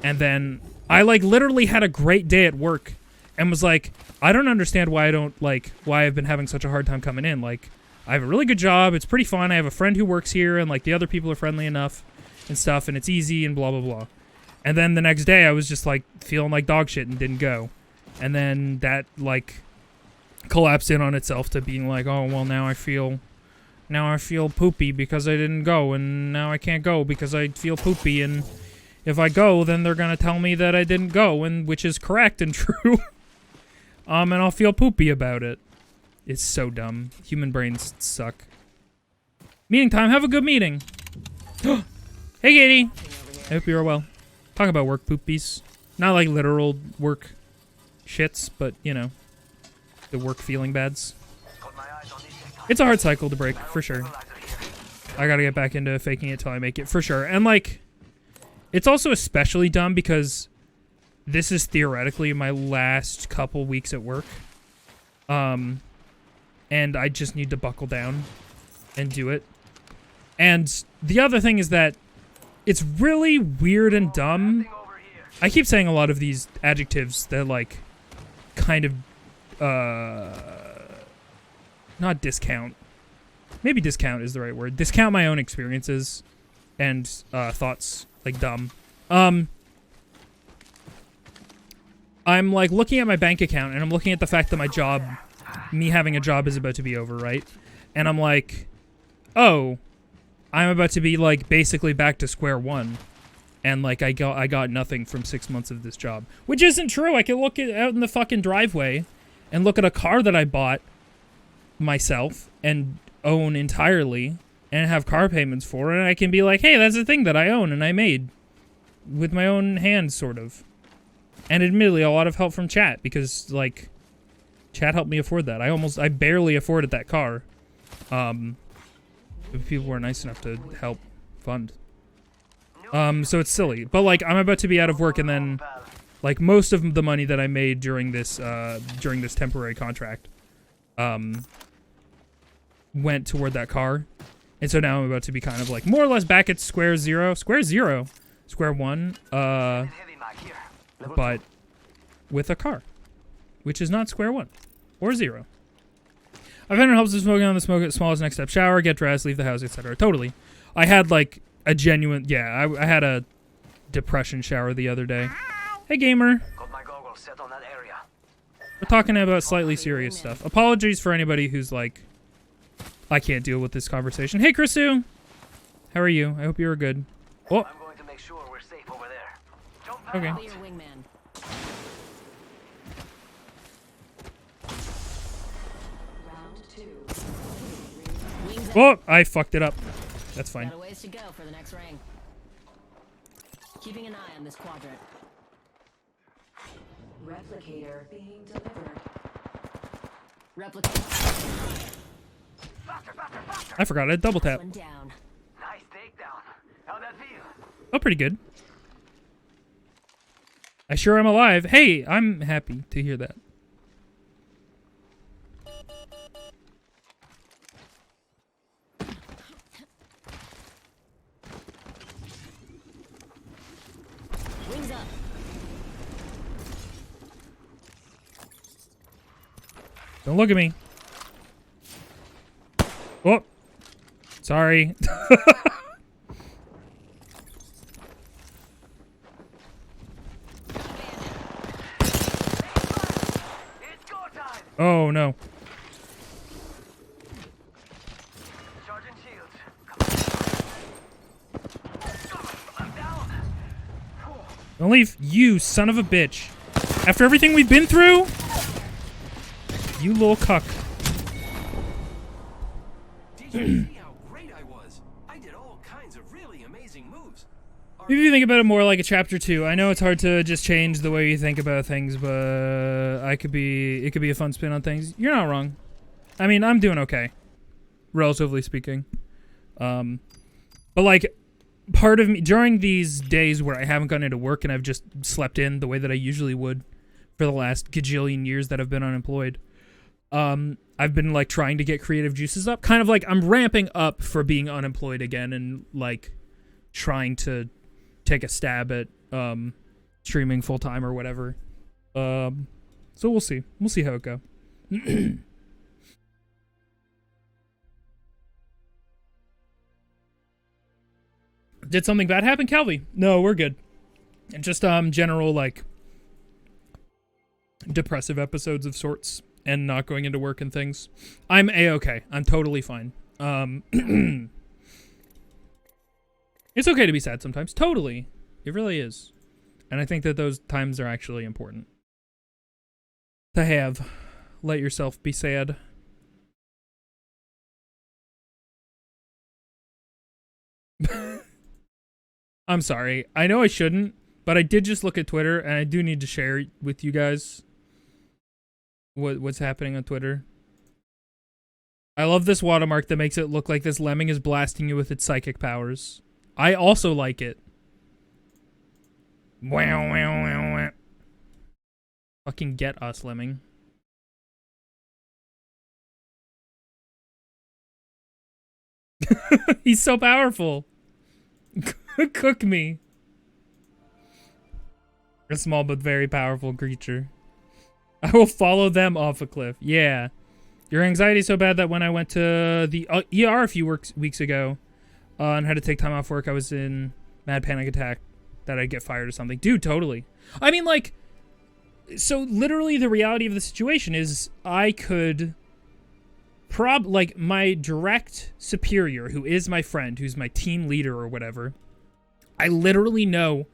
A: And then I, like, literally had a great day at work and was like, I don't understand why why I've been having such a hard time coming in. Like, I have a really good job. It's pretty fun. I have a friend who works here, and, like, the other people are friendly enough and stuff, and it's easy and blah, blah, blah. And then the next day I was just like feeling like dog shit and didn't go. And then that like collapsed in on itself to being like, oh well, now I feel poopy because I didn't go, and now I can't go because I feel poopy, and if I go, then they're gonna tell me that I didn't go, and which is correct and true. And I'll feel poopy about it. It's so dumb. Human brains suck. Meeting time. Have a good meeting. Hey, Katie. I hope you're well. Talk about work poopies. Not like literal work shits, but, you know, the work feeling bads. It's a hard cycle to break, for sure. I gotta get back into faking it till I make it, for sure. And, like, it's also especially dumb because this is theoretically my last couple weeks at work. And I just need to buckle down and do it. And the other thing is that it's really weird and dumb. I keep saying a lot of these adjectives that, like, kind of, not discount. Maybe discount is the right word. Discount my own experiences and thoughts, like dumb. I'm, like, looking at my bank account, and I'm looking at the fact that my job, me having a job is about to be over, right? And I'm like, oh, I'm about to be, like, basically back to square one. And, like, I got nothing from 6 months of this job. Which isn't true. I can look out in the fucking driveway and look at a car that I bought myself and own entirely and have car payments for, and I can be like, hey, that's a thing that I own and I made with my own hands, sort of. And admittedly, a lot of help from chat, because, like, chat helped me afford that. I barely afforded that car. People were nice enough to help fund. So it's silly. But, like, I'm about to be out of work, and then, like, most of the money that I made during this temporary contract, went toward that car. And so now I'm about to be kind of, like, more or less back at square one, but with a car, which is not square one or zero. I've had helps with smoking on the smoke at smallest next step, shower, get dressed, leave the house, etc. Totally. I had like a genuine, yeah, I had a depression shower the other day. Hey, gamer. We're talking about slightly serious stuff. Apologies for anybody who's like, I can't deal with this conversation. Hey, Chrisu. How are you? I hope you are good. Oh.
F: I'm going to make sure we're safe over there.
A: Okay. Oh, I fucked it up. That's fine.
G: Got a ways to go for the next ring. Keeping an eye on this quadrant.
H: Replicator being delivered.
G: Replicator.
A: I forgot I double tap.
F: Nice takedown. How'd that feel?
A: Oh, pretty good. I sure am alive. Hey, I'm happy to hear that.
G: Wings up.
A: Don't look at me. Oh, sorry. Oh no.
F: Charging shields.
A: Don't leave, you son of a bitch. After everything we've been through? You little cuck.
D: Did you see how great I was? I did all kinds of really amazing moves.
A: Maybe you think about it more like a chapter 2. I know it's hard to just change the way you think about things, but it could be a fun spin on things. You're not wrong. I mean, I'm doing okay, relatively speaking. But like, part of me during these days where I haven't gone into work and I've just slept in the way that I usually would for the last gajillion years that I've been unemployed. I've been like trying to get creative juices up, kind of like I'm ramping up for being unemployed again and like trying to take a stab at streaming full time or whatever. So we'll see. We'll see how it goes. Did something bad happen, Calvi? No, we're good. And just general like depressive episodes of sorts and not going into work and things. I'm A-okay. I'm totally fine. It's okay to be sad sometimes. Totally. It really is. And I think that those times are actually important to have. Let yourself be sad. I'm sorry. I know I shouldn't, but I did just look at Twitter, and I do need to share with you guys what's happening on Twitter. I love this watermark that makes it look like this lemming is blasting you with its psychic powers. I also like it. Wow, wow, wow, wow. Fucking get us, lemming. He's so powerful. Cook me. A small but very powerful creature. I will follow them off a cliff. Yeah. Your anxiety is so bad that when I went to the ER a few weeks ago and had to take time off work, I was in mad panic attack that I'd get fired or something. Dude, totally. I mean, like, so literally the reality of the situation is I could like my direct superior, who is my friend, who's my team leader or whatever, I literally know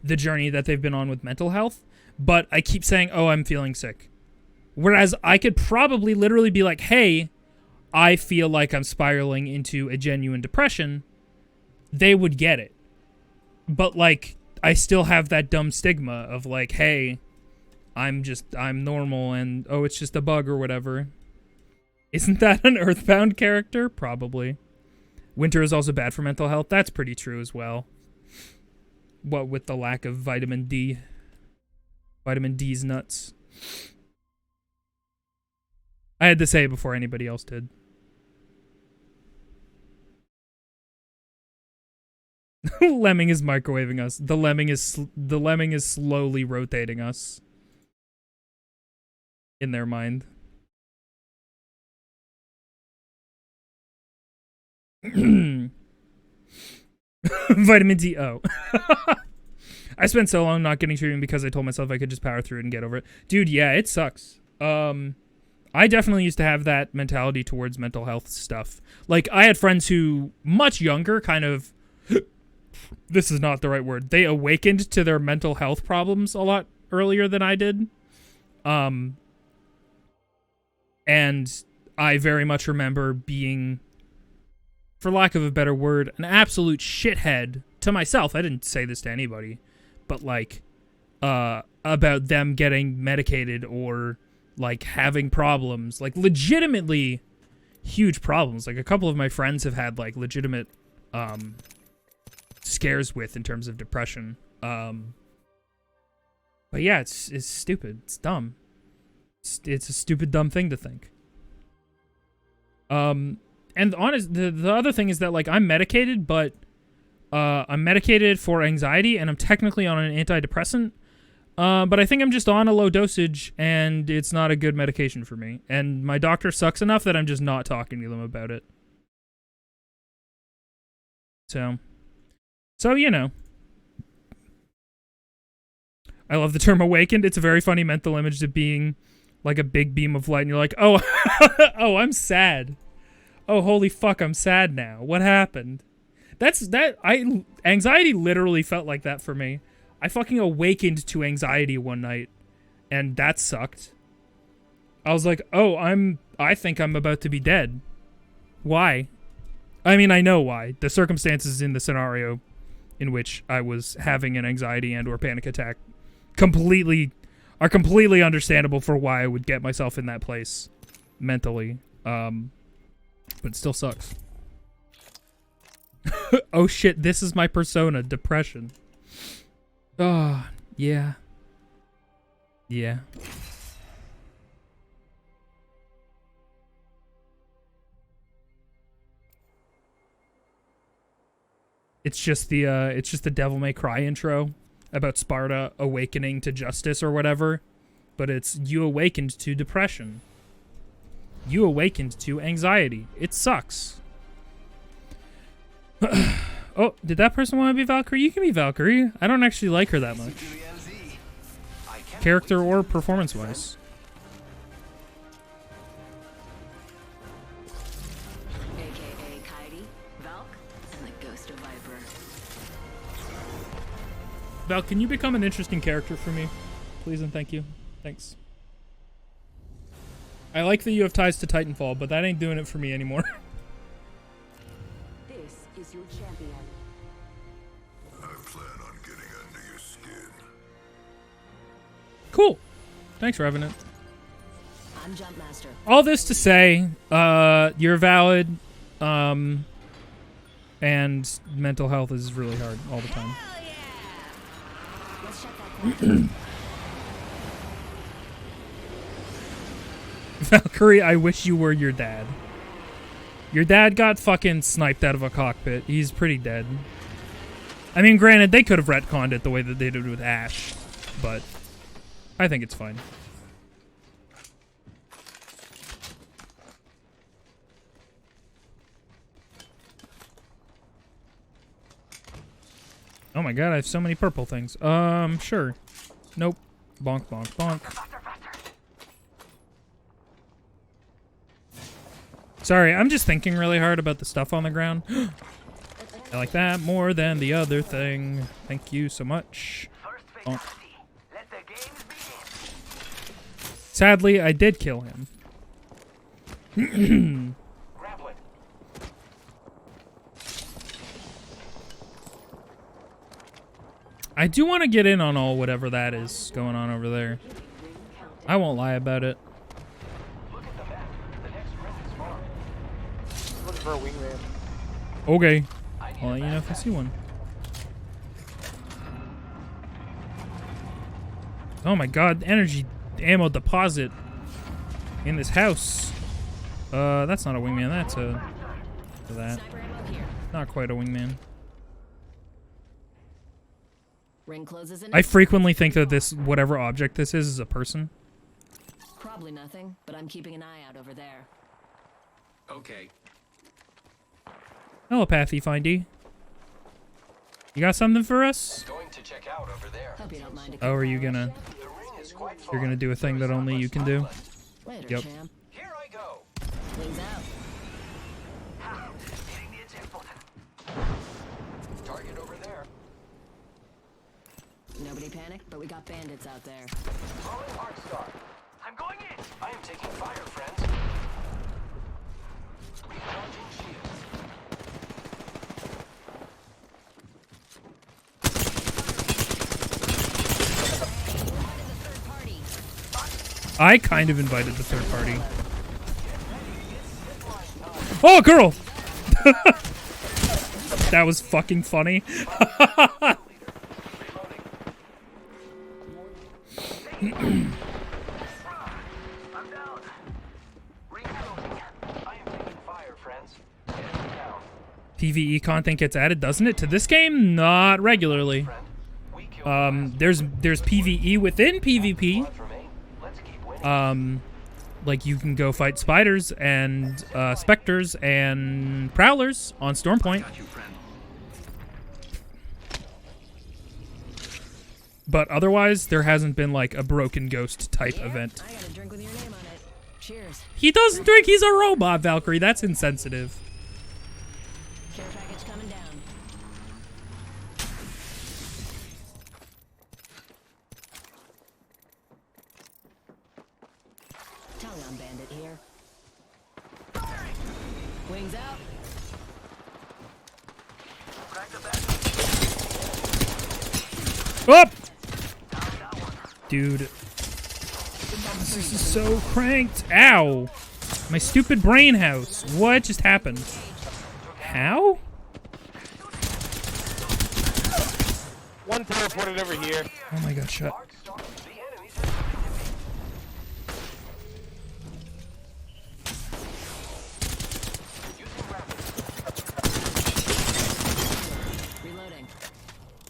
A: the journey that they've been on with mental health, but I keep saying, oh, I'm feeling sick. Whereas I could probably literally be like, hey, I feel like I'm spiraling into a genuine depression. They would get it. But, like, I still have that dumb stigma of, like, hey, I'm normal and, oh, it's just a bug or whatever. Isn't that an Earthbound character? Probably. Winter is also bad for mental health. That's pretty true as well. What with the lack of vitamin D. Vitamin D's nuts. I had to say it before anybody else did. Lemming is microwaving us. The lemming is slowly rotating us. In their mind. Vitamin D. Oh. I spent so long not getting treatment because I told myself I could just power through it and get over it. Dude, yeah, it sucks. I definitely used to have that mentality towards mental health stuff. Like, I had friends who, much younger, kind of... this is not the right word. They awakened to their mental health problems a lot earlier than I did. And I very much remember being, for lack of a better word, an absolute shithead to myself. I didn't say this to anybody. But, like, about them getting medicated or, like, having problems. Like, legitimately huge problems. Like, a couple of my friends have had, like, legitimate scares with in terms of depression. But, yeah, it's stupid. It's dumb. It's a stupid, dumb thing to think. And the other thing is that, like, I'm medicated, but I'm medicated for anxiety, and I'm technically on an antidepressant. But I think I'm just on a low dosage, and it's not a good medication for me. And my doctor sucks enough that I'm just not talking to them about it. So you know. I love the term awakened. It's a very funny mental image of being like a big beam of light, and you're like, oh, oh, I'm sad. Oh, holy fuck, I'm sad now. What happened? Anxiety literally felt like that for me. I fucking awakened to anxiety one night, and that sucked. I was like, oh, I think I'm about to be dead. Why? I mean, I know why. The circumstances in the scenario in which I was having an anxiety and or panic attack are completely understandable for why I would get myself in that place mentally. But it still sucks. Oh shit, this is my persona, depression. Oh, yeah. Yeah. It's just the Devil May Cry intro about Sparta awakening to justice or whatever, but it's you awakened to depression. You awakened to anxiety. It sucks. Oh, did that person want to be Valkyrie? You can be Valkyrie. I don't actually like her that much. Character or performance-wise.
G: AKA Kaidi, Valk, and the Ghost of Viper.
A: Val, can you become an interesting character for me? Please and thank you. Thanks. I like that you have ties to Titanfall, but that ain't doing it for me anymore.
H: This is your champion.
C: I plan on getting under your skin.
A: Cool. Thanks, Revenant.
G: I'm Jumpmaster.
A: All this to say, you're valid, and mental health is really hard all the time.
G: Hell yeah! Let's shut that down.
A: Valkyrie, I wish you were your dad. Your dad got fucking sniped out of a cockpit. He's pretty dead. I mean, granted, they could have retconned it the way that they did with Ash, but I think it's fine. Oh my god, I have so many purple things. Sure. Nope. Bonk, bonk, bonk. Sorry, I'm just thinking really hard about the stuff on the ground. I like that more than the other thing. Thank you so much. Bonk. Sadly, I did kill him. I do want to get in on all whatever that is going on over there. I won't lie about it.
F: Looking for a wingman.
A: Okay. I'll let you know if I see one. Oh my god, energy ammo deposit in this house. That's not a wingman, that's a... for that. Not quite a wingman.
G: Ring closes in.
A: I frequently think that this, whatever object this is a person.
G: Probably nothing, but I'm keeping an eye out over there.
D: Okay.
A: Telepathy findy. You got something for us?
F: Going to check out over there.
G: Hope you don't mind.
A: Oh, are you gonna...
F: The ring is quite
A: You're gonna do a thing that only you can do?
G: Later,
A: Yep.
G: champ.
F: Here I go.
G: Wings out.
F: Hitting the eject button. Target over there.
G: Nobody panic, but we got bandits out there.
F: Throwing hard star. I'm going in. I am taking fire, friends. Recharging shields.
A: I kind of invited the third party. Oh, girl! That was fucking funny.
F: I'm down. Reloading. I am taking fire, friends. Enemy down.
A: PvE content gets added, doesn't it? To this game? Not regularly. There's PvE within PvP. Like you can go fight spiders and specters and prowlers on Stormpoint. But otherwise, there hasn't been like a broken ghost type event.
G: I got a drink with your name on it. Cheers.
A: He doesn't drink, he's a robot, Valkyrie. That's insensitive.
G: Care package coming down. Talon bandit here. Wings out.
A: Up! Dude. This is so cranked. Ow! My stupid brain house. What just happened? How?
F: One teleported over here.
A: Oh my god, shut.
G: Reloading.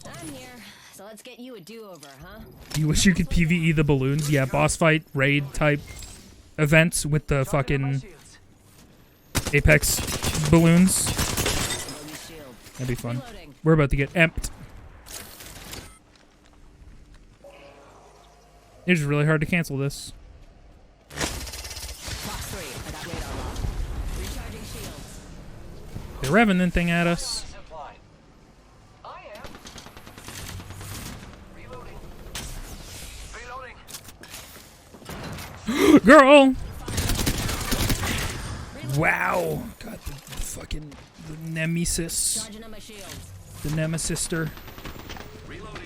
G: I'm here, so let's get you a do-over, huh?
A: You wish you could PvE the balloons? Yeah, boss fight, raid type events with the fucking Apex balloons. That'd be fun.
G: Reloading.
A: We're about to get emped. It's really hard to cancel this.
G: Box 3. I got radar lock. Recharging shields.
A: The Revenant thing at us.
F: I am. Reloading. Reloading.
A: Girl! Wow. God, the fucking the nemesis.
G: Charging on my shields.
A: The nemesister.
F: Reloading.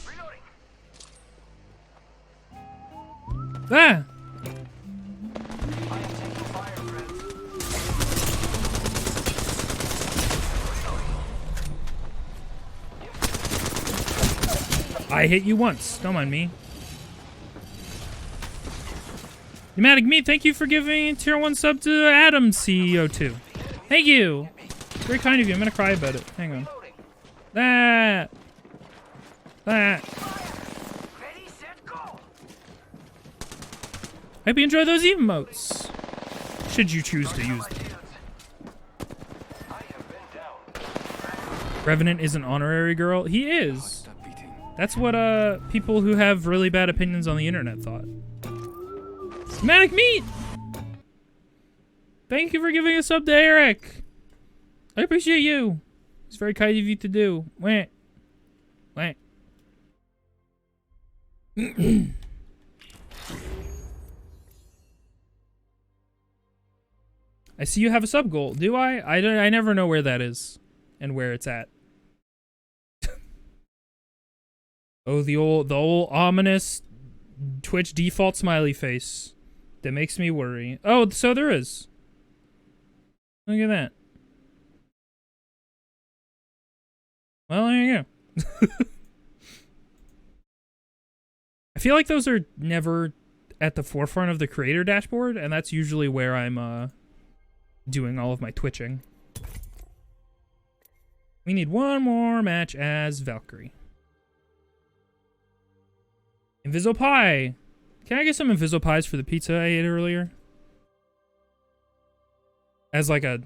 F: Reloading.
A: Ah!
F: I am taking fire, friends.
A: I hit you once. Don't mind me. Pneumatic Meat, thank you for giving tier 1 sub to Adam CEO2. Thank you. Very kind of you. I'm gonna cry about it. Hang on. That.
F: Ready, set, go.
A: Hope you enjoy those emotes. Should you choose to use them.
F: I have been down.
A: Revenant is an honorary girl. He is. That's what people who have really bad opinions on the internet thought. Manic Meat! Thank you for giving a sub to Eric. I appreciate you. It's very kind of you to do. Wah. Wah. I see you have a sub goal. Do I? I never know where that is and where it's at. Oh, the old ominous Twitch default smiley face. That makes me worry. Oh, so there is. Look at that. Well, there you go. I feel like those are never at the forefront of the creator dashboard, and that's usually where I'm doing all of my twitching. We need one more match as Valkyrie. Inviso-Pie. Can I get some Inviso-Pies for the pizza I ate earlier? As like a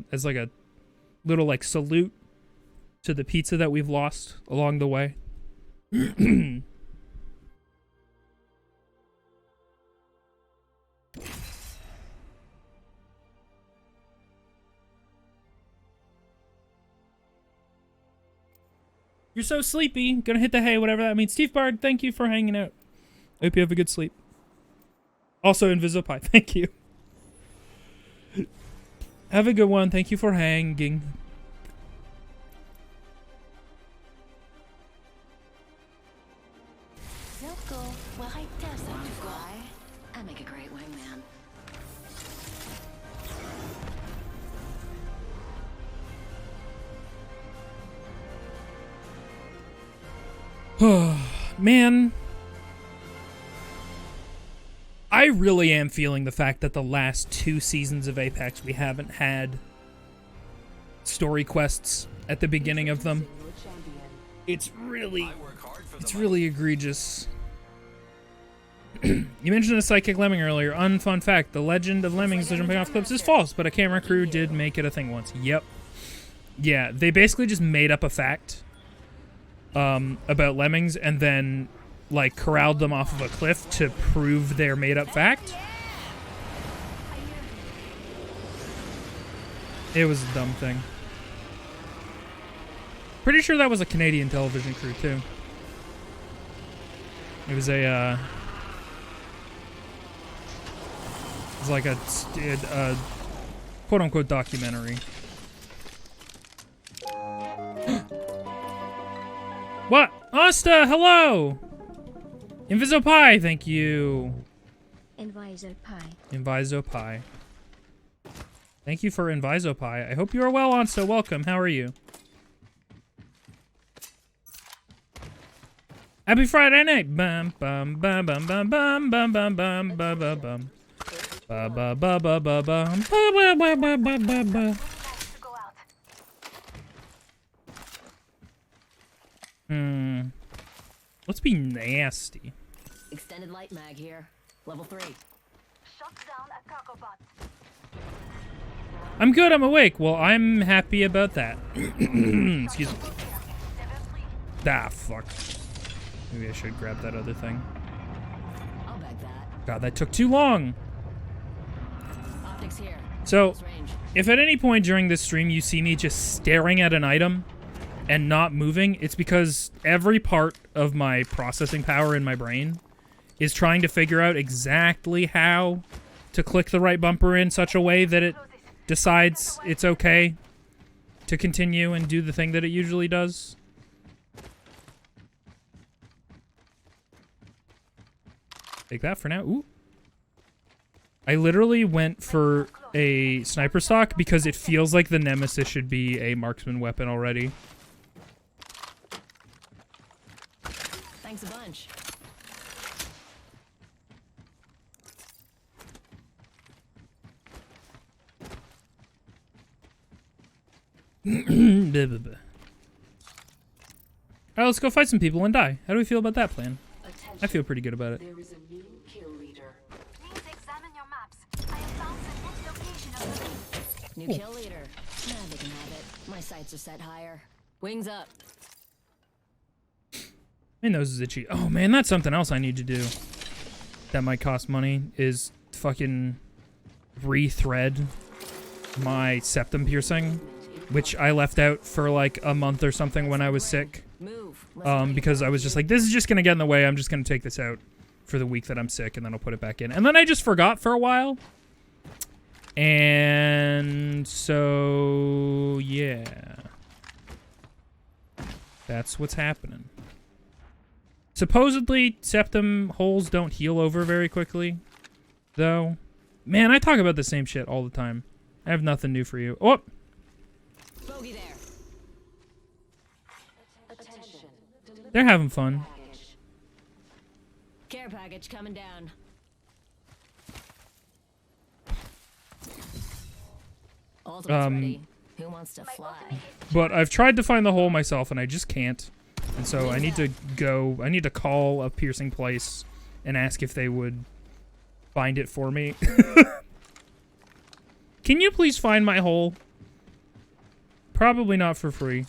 A: little like salute to the pizza that we've lost along the way. You're so sleepy. Gonna hit the hay, whatever that means. Steve Bard, thank you for hanging out. Hope you have a good sleep. Also, Inviso-Pie, thank you. Have a good one. Thank you for hanging.
G: I make a great wingman.
A: Man. I really am feeling the fact that the last 2 seasons of Apex we haven't had story quests at the beginning of them. It's really egregious. You mentioned a Psychic Lemming earlier. Unfun fact, the legend of lemmings jumping off cliffs is false, but a camera crew did make it a thing once. Yep. Yeah, they basically just made up a fact about lemmings and then like corralled them off of a cliff to prove their made-up fact. It was a dumb thing. Pretty sure that was a Canadian television crew too. It was a it was like a quote-unquote documentary. What? Asta, hello! Inviso-Pie, thank you.
E: Inviso-Pie.
A: Inviso-Pie. Thank you for Inviso-Pie. I hope you are well, Asta. Welcome. How are you? Happy Friday night. Bum bum bum bum bum bum bum bum bum bum bum bum. Ba ba ba ba ba bum ba ba ba ba ba ba. Let's be nasty.
G: Extended light mag here. Level 3.
E: Shut down a cargo bot.
A: I'm good, I'm awake. Well, I'm happy about that. Excuse me. Ah, fuck. Maybe I should grab that other thing.
G: I'll bag that.
A: God, that took too long.
G: Optics here.
A: So,
G: Close range.
A: if at any point during this stream you see me just staring at an item and not moving, it's because every part of my processing power in my brain is trying to figure out exactly how to click the right bumper in such a way that it decides it's okay to continue and do the thing that it usually does. Take that for now. Ooh. I literally went for a sniper stock because it feels like the Nemesis should be a marksman weapon already.
G: Thanks a bunch.
A: Alright, let's go fight some people and die. How do we feel about that plan? I feel pretty good about it.
H: There is a new kill leader.
E: Please examine your maps. I have found the next location of the ring.
G: New kill leader. Ah, they can have it. My sights are set higher. Wings up.
A: My nose is itchy. Oh man, that's something else I need to do. That might cost money, is fucking re-thread my septum piercing, which I left out for like a month or something when I was sick. Because I was just like, this is just gonna get in the way. I'm just gonna take this out for the week that I'm sick, and then I'll put it back in. And then I just forgot for a while. And so, yeah. That's what's happening. Supposedly, septum holes don't heal over very quickly, though. Man, I talk about the same shit all the time. I have nothing new for you. Oh!
G: Bogey there.
A: They're having fun.
G: Care package coming down. Ultimate's ready. Who wants to fly?
A: But I've tried to find the hole myself, and I just can't. And so I need to call a piercing place and ask if they would find it for me. Can you please find my hole? Probably not for free.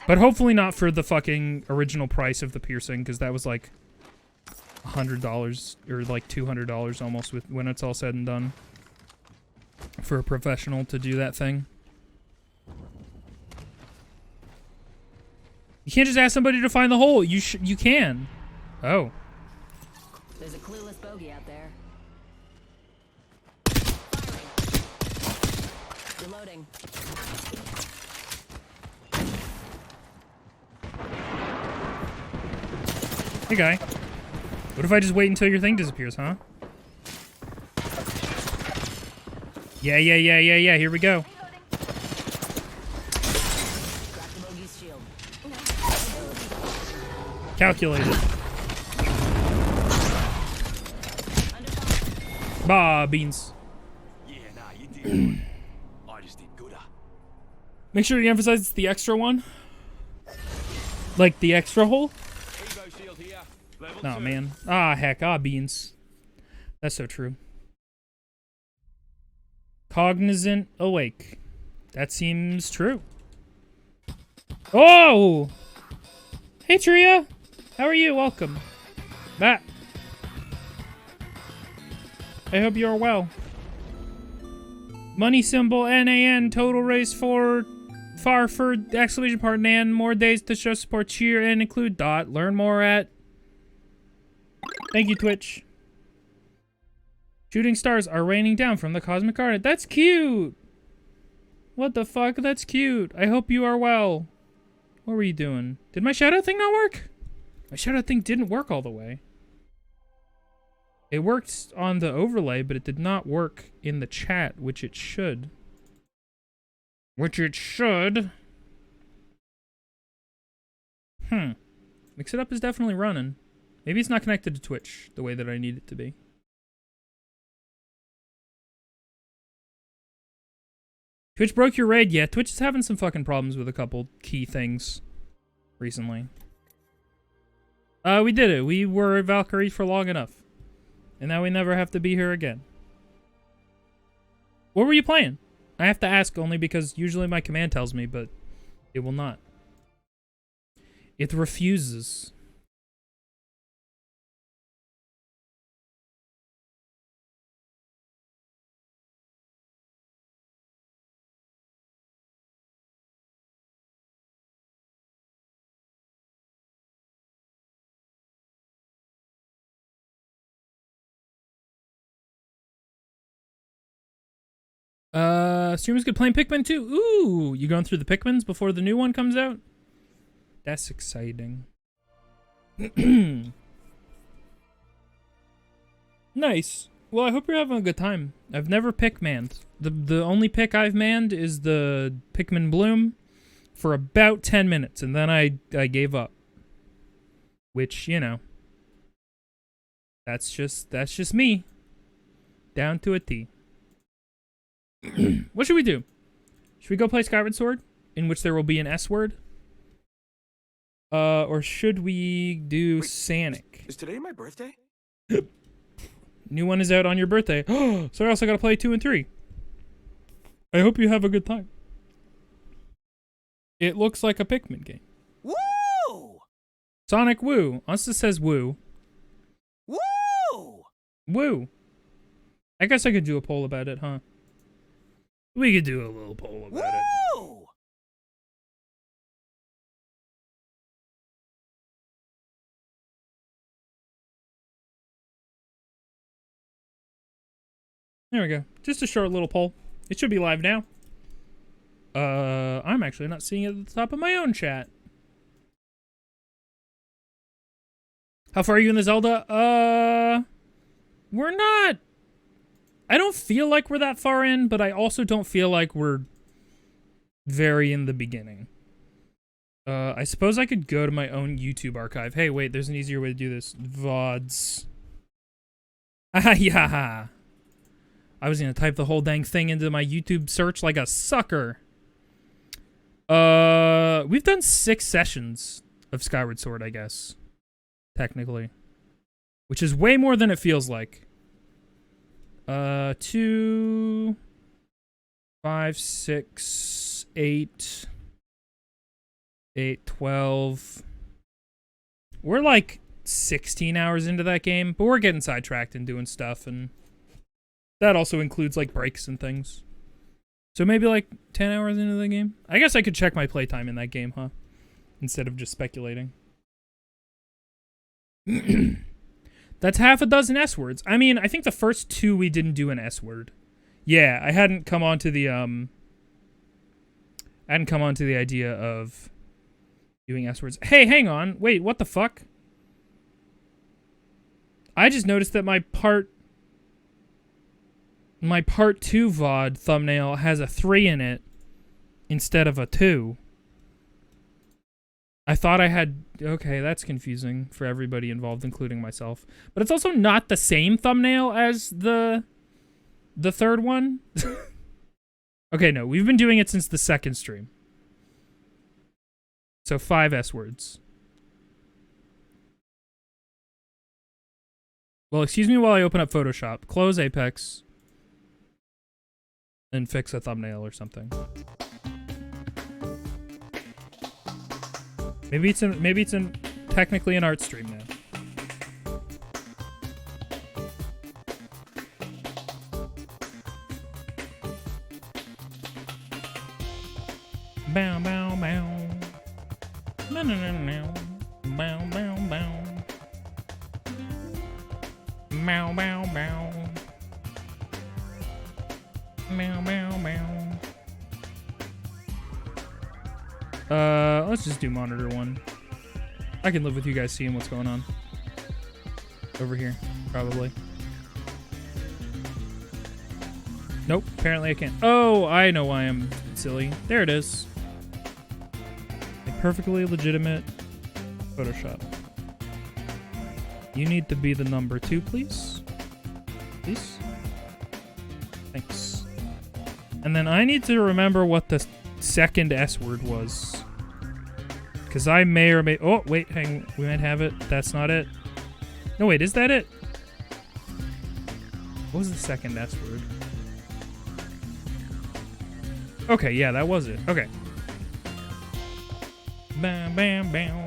A: But hopefully not for the fucking original price of the piercing, because that was like $100 or like $200 almost when it's all said and done. For a professional to do that thing. You can't just ask somebody to find the hole. You can. Oh.
G: There's a clueless bogey out there. Firing. Reloading.
A: Hey guy. What if I just wait until your thing disappears, huh? Yeah, here we go. Calculated. Bah, beans.
D: Yeah, nah, you did. I just did gooder.
A: Make sure you emphasize it's the extra one. Like the extra hole?
D: Evo shield here. Level
A: Nah,
D: 2.
A: man. Ah, heck. Ah, beans. That's so true. Cognizant awake. That seems true. Oh! Hey, Tria. How are you? Welcome. Back. I hope you are well. Money symbol NAN total race for Farford exclamation part NAN. More days to show support cheer and include dot. Learn more at. Thank you, Twitch. Shooting stars are raining down from the cosmic garden. That's cute. What the fuck? That's cute. I hope you are well. What were you doing? Did my shadow thing not work? My shadow thing didn't work all the way. It worked on the overlay, but it did not work in the chat, which it should. Which it should. Mix It Up is definitely running. Maybe it's not connected to Twitch the way that I need it to be. Twitch broke your raid? Yeah, Twitch is having some fucking problems with a couple key things recently. We did it. We were Valkyrie for long enough. And now we never have to be here again. What were you playing? I have to ask only because usually my command tells me, but it will not. It refuses. Streamers good playing Pikmin 2. Ooh, you going through the Pikmins before the new one comes out? That's exciting. Nice. Well, I hope you're having a good time. I've never Pikmaned. The only pick I've manned is the Pikmin Bloom for about 10 minutes, and then I gave up. Which, you know, that's just me. Down to a T. What should we do? Should we go play Skyward Sword, in which there will be an S word? Or should we do Sanic?
F: Is today my birthday?
A: New one is out on your birthday. So I also gotta play 2 and 3. I hope you have a good time. It looks like a Pikmin game.
F: Woo!
A: Sonic Woo. Unless it says Woo.
F: Woo!
A: Woo. I guess I could do a poll about it, huh? We could do a little poll about it.
F: Woo!
A: There we go. Just a short little poll. It should be live now. I'm actually not seeing it at the top of my own chat. How far are you in the Zelda? We're not... I don't feel like we're that far in, but I also don't feel like we're very in the beginning. I suppose I could go to my own YouTube archive. Hey, wait, there's an easier way to do this. VODs. Ah, yeah. I was gonna type the whole dang thing into my YouTube search like a sucker. We've done 6 sessions of Skyward Sword, I guess. Technically. Which is way more than it feels like. 2, 5, 6, 8, 12. We're like 16 hours into that game, but we're getting sidetracked and doing stuff, and that also includes like breaks and things. So maybe like 10 hours into the game. I guess I could check my playtime in that game, huh? Instead of just speculating. That's half a dozen S words. I mean, I think the first 2 we didn't do an S word. Yeah, I hadn't come on to the idea of doing S words. Hey, hang on. Wait, what the fuck? I just noticed that my part 2 VOD thumbnail has a 3 in it instead of a 2. I thought I had... Okay, that's confusing for everybody involved, including myself. But it's also not the same thumbnail as the third one. Okay, no. We've been doing it since the second stream. So 5 S words. Well, excuse me while I open up Photoshop. Close Apex. And fix a thumbnail or something. Maybe it's technically an art stream now. Bow bow bow. No no no no. Bow bow bow. Bow bow bow. Bow bow bow. Let's just do monitor 1. I can live with you guys seeing what's going on. Over here, probably. Nope, apparently I can't. Oh, I know why I'm silly. There it is. A perfectly legitimate Photoshop. You need to be the number 2, please. Please. Thanks. And then I need to remember what the second S word was. Because I may or may... Oh, wait, hang on. We might have it. That's not it. No, wait, is that it? What was the second S word? Okay, yeah, that was it. Okay. Bam, bam, bam.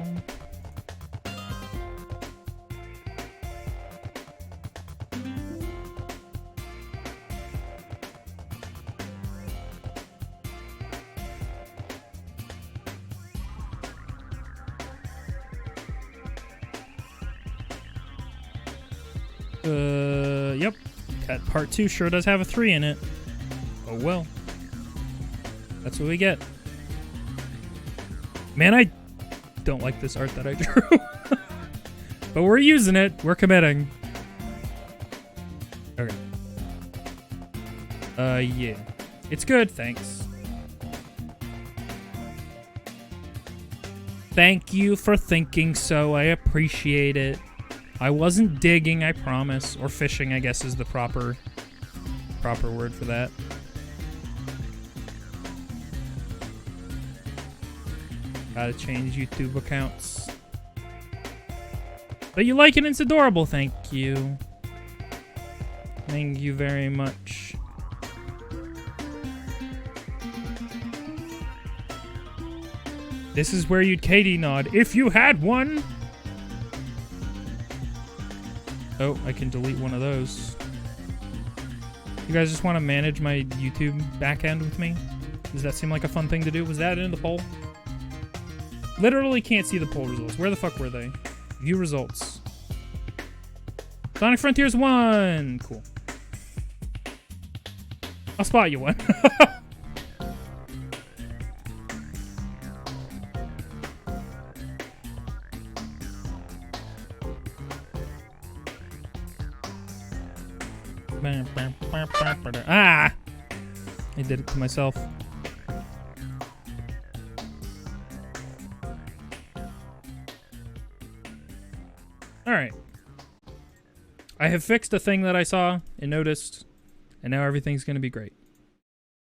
A: Yep. That part 2 sure does have a 3 in it. Oh well. That's what we get. Man, I don't like this art that I drew. But we're using it. We're committing. Okay. Yeah. It's good, thanks. Thank you for thinking so. I appreciate it. I wasn't digging, I promise. Or fishing, I guess, is the proper word for that. Gotta change YouTube accounts. But you like it and it's adorable, thank you. Thank you very much. This is where you'd Katie nod, if you had one! Oh, I can delete one of those. You guys just want to manage my YouTube backend with me? Does that seem like a fun thing to do? Was that in the poll? Literally can't see the poll results. Where the fuck were they? View results. Sonic Frontiers 1! Cool. I'll spot you one. Ah! I did it to myself. Alright. I have fixed a thing that I saw and noticed, and now everything's gonna be great.